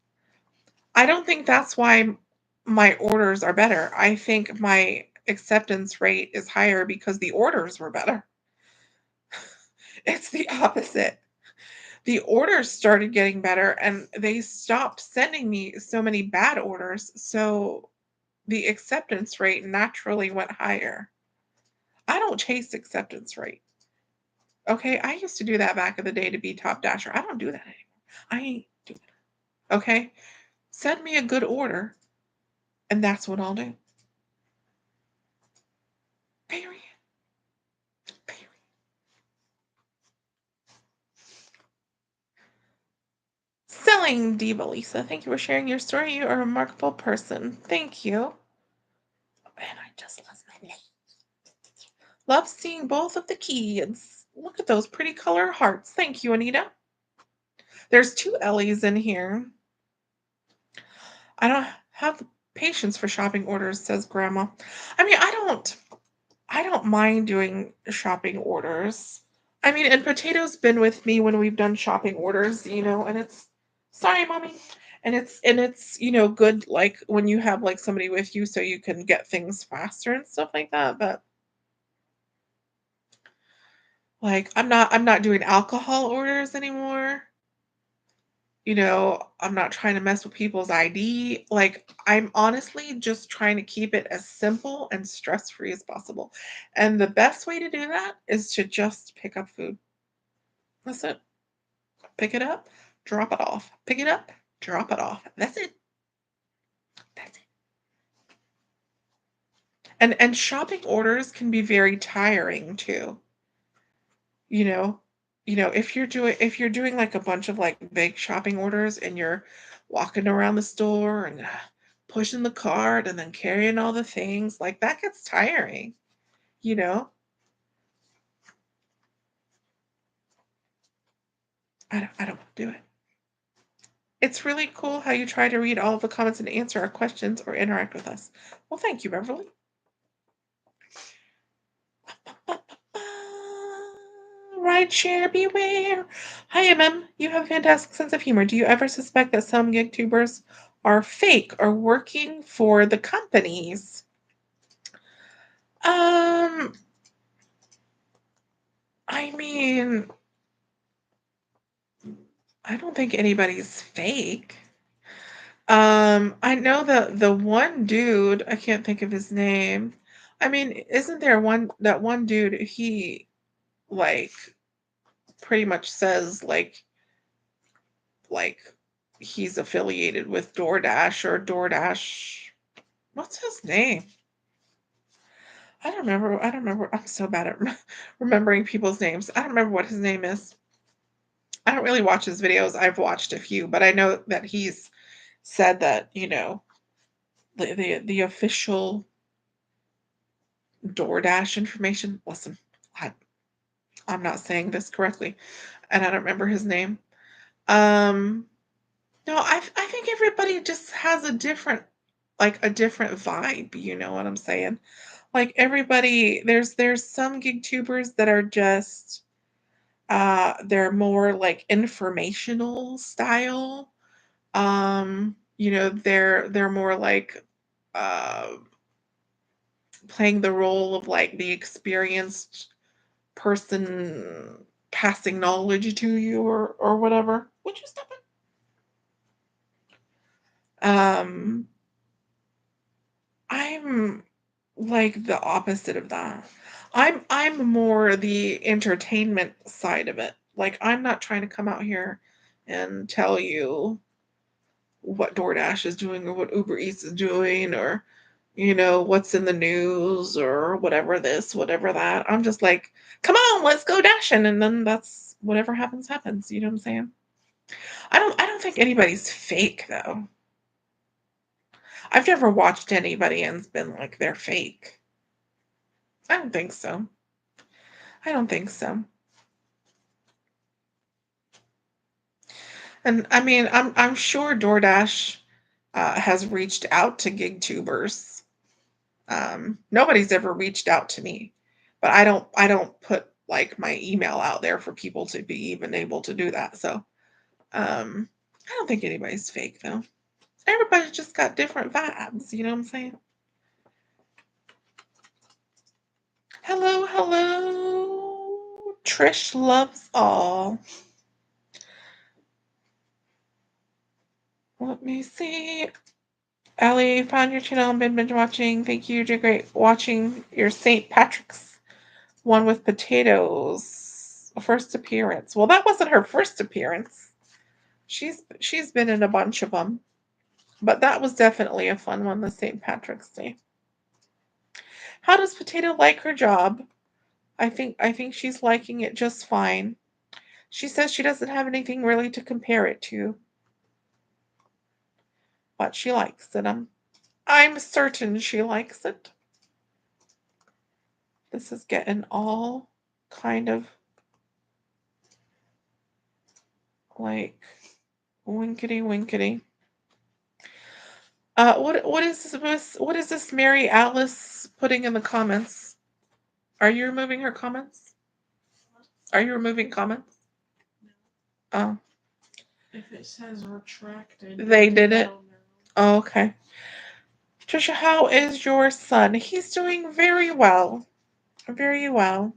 S1: I don't think that's why my orders are better. I think my acceptance rate is higher because the orders were better. It's the opposite. The orders started getting better and they stopped sending me so many bad orders. So the acceptance rate naturally went higher. I don't chase acceptance rate. Okay. I used to do that back in the day to be top dasher. I don't do that anymore. I ain't doing it. Okay. Send me a good order and that's what I'll do. Period. Period. Selling Diva Lisa. Thank you for sharing your story. You are a remarkable person. Thank you. And I just lost my name. Love seeing both of the kids. Look at those pretty color hearts. Thank you, Anita. There's 2 Ellies in here. I don't have the patience for shopping orders, says grandma. I mean, I don't mind doing shopping orders. I mean, and Potato's been with me when we've done shopping orders, and it's sorry, mommy. And it's good like when you have like somebody with you so you can get things faster and stuff like that. But like I'm not doing alcohol orders anymore. I'm not trying to mess with people's ID. Like, I'm honestly just trying to keep it as simple and stress free as possible. And the best way to do that is to just pick up food. That's it. Pick it up, drop it off. Pick it up, drop it off. That's it. That's it. And shopping orders can be very tiring too. You know, if you're doing like a bunch of like big shopping orders and you're walking around the store and pushing the cart and then carrying all the things, like that gets tiring, you know? I don't want to do it. It's really cool how you try to read all of the comments and answer our questions or interact with us. Well, thank you, Beverly. Ride share, beware. Hi, MM. You have a fantastic sense of humor. Do you ever suspect that some gig tubers are fake or working for the companies? Um, I mean, I don't think anybody's fake. I know the one dude, I can't think of his name. I mean, isn't there that one dude, he like pretty much says like he's affiliated with DoorDash or DoorDash. What's his name? I don't remember. I don't remember. I'm so bad at remembering people's names. I don't remember what his name is. I don't really watch his videos. I've watched a few, but I know that he's said that, the official DoorDash information. Listen, I, I'm not saying this correctly, and I don't remember his name. Um, no, I think everybody just has a different vibe. You know what I'm saying? Like everybody, there's some gig tubers that are just they're more like informational style. They're more like uh playing the role of like the experienced person passing knowledge to you or whatever. Would you stop it? Um I'm like the opposite of that. I'm more the entertainment side of it. Like I'm not trying to come out here and tell you what DoorDash is doing or what Uber Eats is doing or what's in the news or whatever this, whatever that. I'm just like, come on, let's go dashing, and then that's whatever happens happens. You know what I'm saying? I don't think anybody's fake though. I've never watched anybody and's been like they're fake. I don't think so. I don't think so. And I mean, I'm sure DoorDash has reached out to gig tubers. Nobody's ever reached out to me, but I don't put like my email out there for people to be even able to do that. So I don't think anybody's fake though. Everybody's just got different vibes. You know what I'm saying? Hello, hello. Trish loves all. Let me see. Allie, found your channel and been binge watching. Thank you. You're great. Watching your St. Patrick's one with potatoes. A first appearance. Well, that wasn't her first appearance. She's been in a bunch of them, but that was definitely a fun one. The St. Patrick's Day. How does Potato like her job? I think she's liking it just fine. She says she doesn't have anything really to compare it to, but she likes it. I'm certain she likes it. This is getting all kind of Like, winkety winkety. What is this Mary Alice putting in the comments? Are you removing her comments? Are you removing comments? Oh,
S2: If it says retracted,
S1: they did it.
S2: no.
S1: Oh, okay. Trisha, how is your son? He's doing very well. Very well.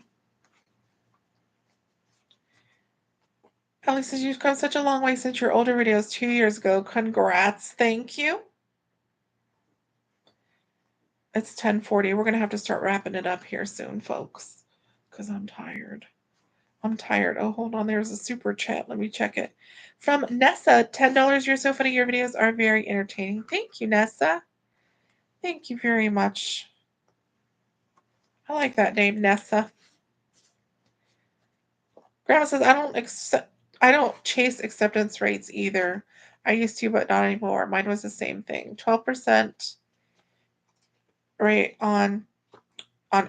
S1: Ellie says you've come such a long way since your older videos 2 years ago. Congrats. Thank you. It's 10:40. We're gonna have to start wrapping it up here soon, folks. Because I'm tired. I'm tired. Oh, hold on. There's a super chat. Let me check it. From Nessa, $10. You're so funny. Your videos are very entertaining. Thank you, Nessa. Thank you very much. I like that name, Nessa. Grandma says I don't chase acceptance rates either. I used to, but not anymore. Mine was the same thing. 12% rate on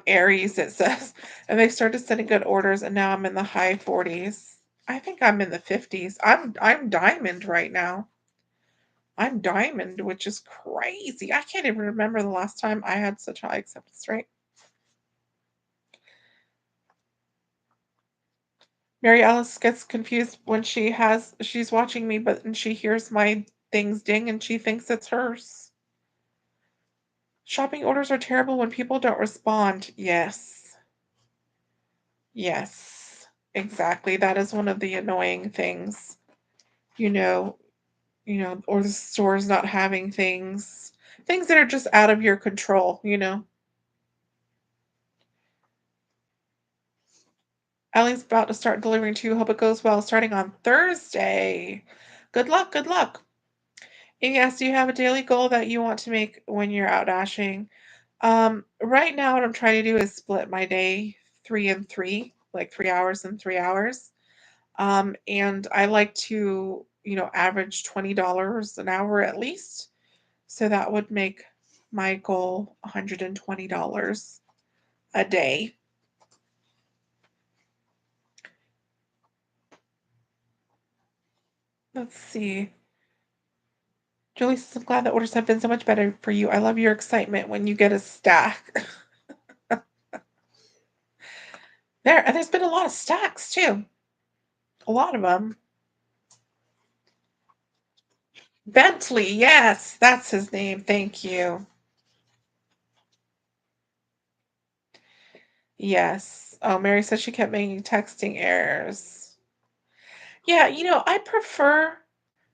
S1: Aries, it says. And they started sending good orders, and now I'm in the high 40s. I think I'm in the 50s. I'm diamond right now. I'm diamond, which is crazy. I can't even remember the last time I had such high acceptance rate. Mary Alice gets confused when she's watching me, but and she hears my things ding and she thinks it's hers. Shopping orders are terrible when people don't respond. Yes. Yes. Exactly. That is one of the annoying things. You know, or the stores not having things that are just out of your control. Ellie's about to start delivering too. Hope it goes well. Starting on Thursday. Good luck. Good luck. And yes, do you have a daily goal that you want to make when you're out dashing? Right now, what I'm trying to do is split my day 3 and 3, like 3 hours and 3 hours. And I like to, average $20 an hour at least. So that would make my goal $120 a day. Let's see. Julie says, I'm glad the orders have been so much better for you. I love your excitement when you get a stack. There's been a lot of stacks too. A lot of them. Bentley, yes, that's his name. Thank you. Yes. Oh, Mary said she kept making texting errors. Yeah, I prefer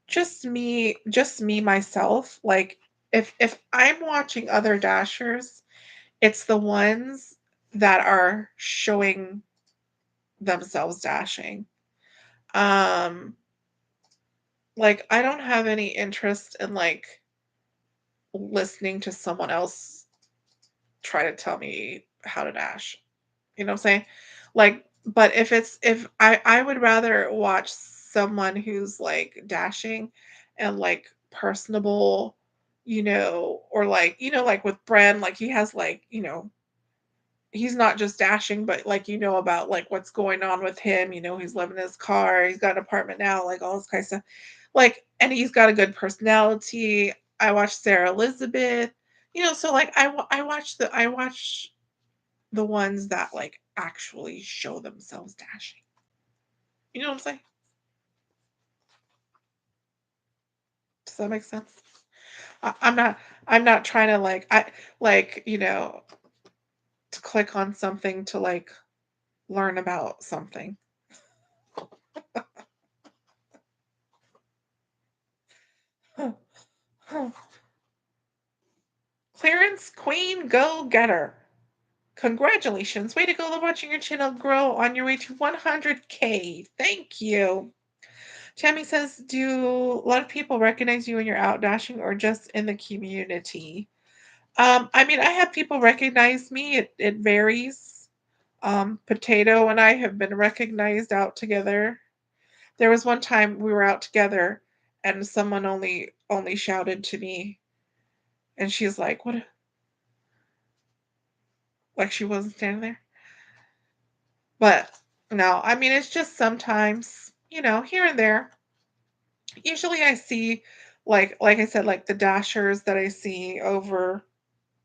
S1: just me myself. Like if I'm watching other dashers, it's the ones that are showing themselves dashing. Um like I don't have any interest in like listening to someone else try to tell me how to dash. You know what I'm saying? Like, but if I would rather watch someone who's like dashing and like personable, or like, like with Bren, like he has like, he's not just dashing, but like about like what's going on with him, he's living in his car, he's got an apartment now, like all this kind of stuff. Like, and he's got a good personality. I watched Sarah Elizabeth, so like I watch the ones that like actually show themselves dashing. You know what I'm saying? Does that make sense? I'm not trying to like I like to click on something to like learn about something. Clarence Queen Go Getter. Congratulations. Way to go. Love watching your channel grow on your way to 100K. Thank you. Tammy says, do a lot of people recognize you when you're out dashing or just in the community? I mean, I have people recognize me. It varies. Potato and I have been recognized out together. There was one time we were out together and someone only shouted to me and she's like, "What?" Like she wasn't standing there. But no, I mean, it's just sometimes, here and there. Usually I see like I said, like the dashers that I see over,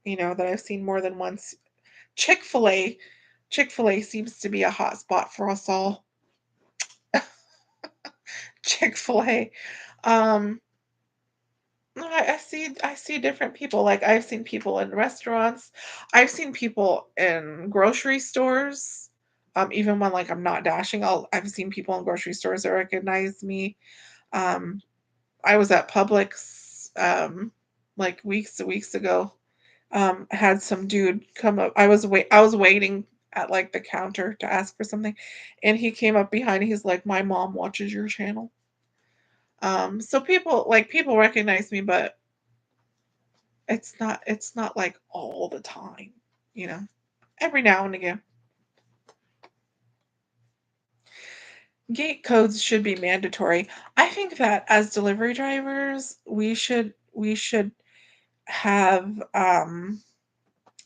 S1: that I've seen more than once. Chick-fil-A. Chick-fil-A seems to be a hot spot for us all. Chick-fil-A. Um, no, I see different people. Like I've seen people in restaurants. I've seen people in grocery stores. Even when like I'm not dashing, I've seen people in grocery stores that recognize me. Um, I was at Publix like weeks ago. Had some dude come up. I was waiting at like the counter to ask for something, and he came up behind. He's like, "My mom watches your channel." So people recognize me, but it's not like all the time, you know. Every now and again. Gate codes should be mandatory. I think that as delivery drivers, we should have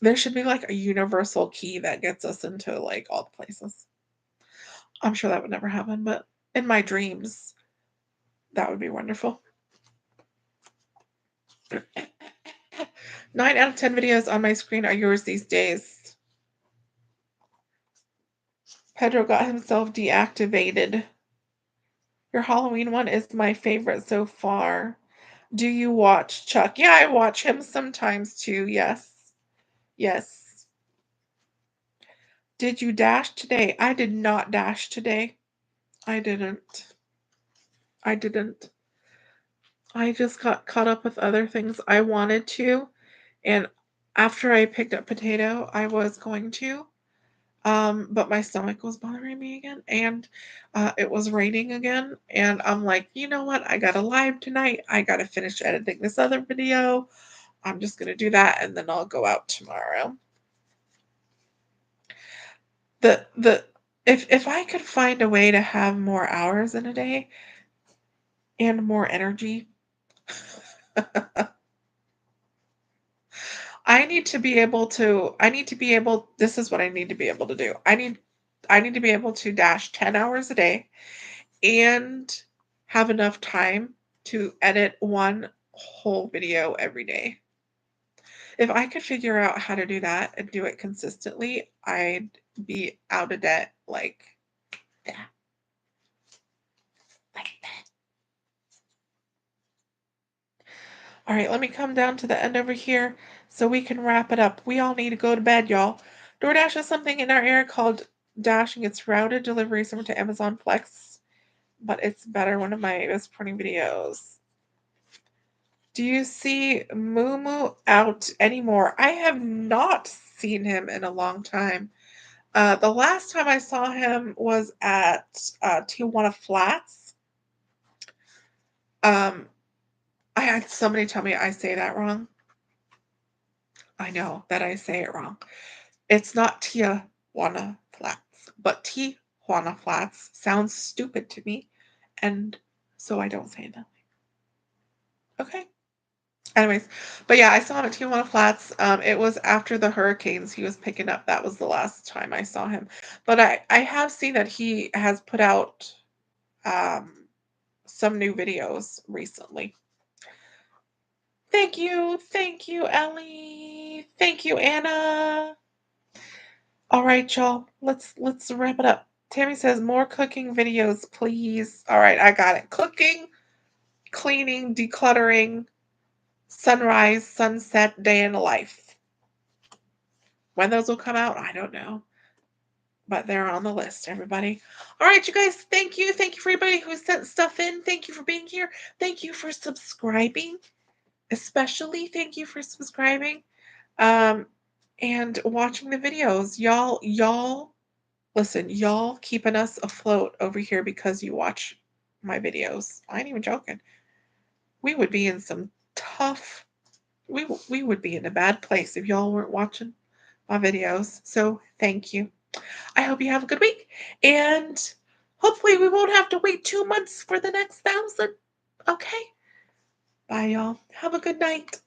S1: there should be like a universal key that gets us into like all the places. I'm sure that would never happen, but in my dreams, that would be wonderful. 9 out of 10 videos on my screen are yours these days. Pedro got himself deactivated. Your Halloween one is my favorite so far. Do you watch Chuck? Yeah, I watch him sometimes too. Yes. Yes. Did you dash today? I did not dash today. I didn't. I didn't. I just got caught up with other things I wanted to. And after I picked up potato, I was going to. But my stomach was bothering me again, and it was raining again. And I'm like, you know what? I got a live tonight. I got to finish editing this other video. I'm just gonna do that, and then I'll go out tomorrow. The if I could find a way to have more hours in a day and more energy, I need to be able this is what I need to be able to do. I need to be able to dash 10 hours a day and have enough time to edit one whole video every day. If I could figure out how to do that and do it consistently, I'd be out of debt like that. Like that. All right, let me come down to the end over here so we can wrap it up. We all need to go to bed, y'all. DoorDash has something in our area called Dashing. It's routed delivery similar to Amazon Flex, but it's better. One of my best printing videos. Do you see Moo out anymore? I have not seen him in a long time. The last time I saw him was at Tijuana Flats. Um, I had somebody tell me I say that wrong. I know that I say it wrong. It's not Tijuana Flats, but Tijuana Flats sounds stupid to me, and so I don't say it that way. Okay. Anyways, but yeah, I saw him at Tijuana Flats. It was after the hurricanes he was picking up. That was the last time I saw him. But I have seen that he has put out um, some new videos recently. Thank you, Ellie. Thank you, Anna. All right, y'all. Let's wrap it up. Tammy says more cooking videos, please. All right, I got it. Cooking, cleaning, decluttering, sunrise, sunset, day in the life. When those will come out, I don't know. But they're on the list, everybody. All right, you guys, thank you. Thank you for everybody who sent stuff in. Thank you for being here. Thank you for subscribing. Especially thank you for subscribing. Um, and watching the videos. Y'all listen, y'all keeping us afloat over here because you watch my videos. I ain't even joking. We would be in some tough we would be in a bad place if y'all weren't watching my videos. So thank you. I hope you have a good week. And hopefully we won't have to wait 2 months for the next 1,000. Okay. Bye, y'all. Have a good night.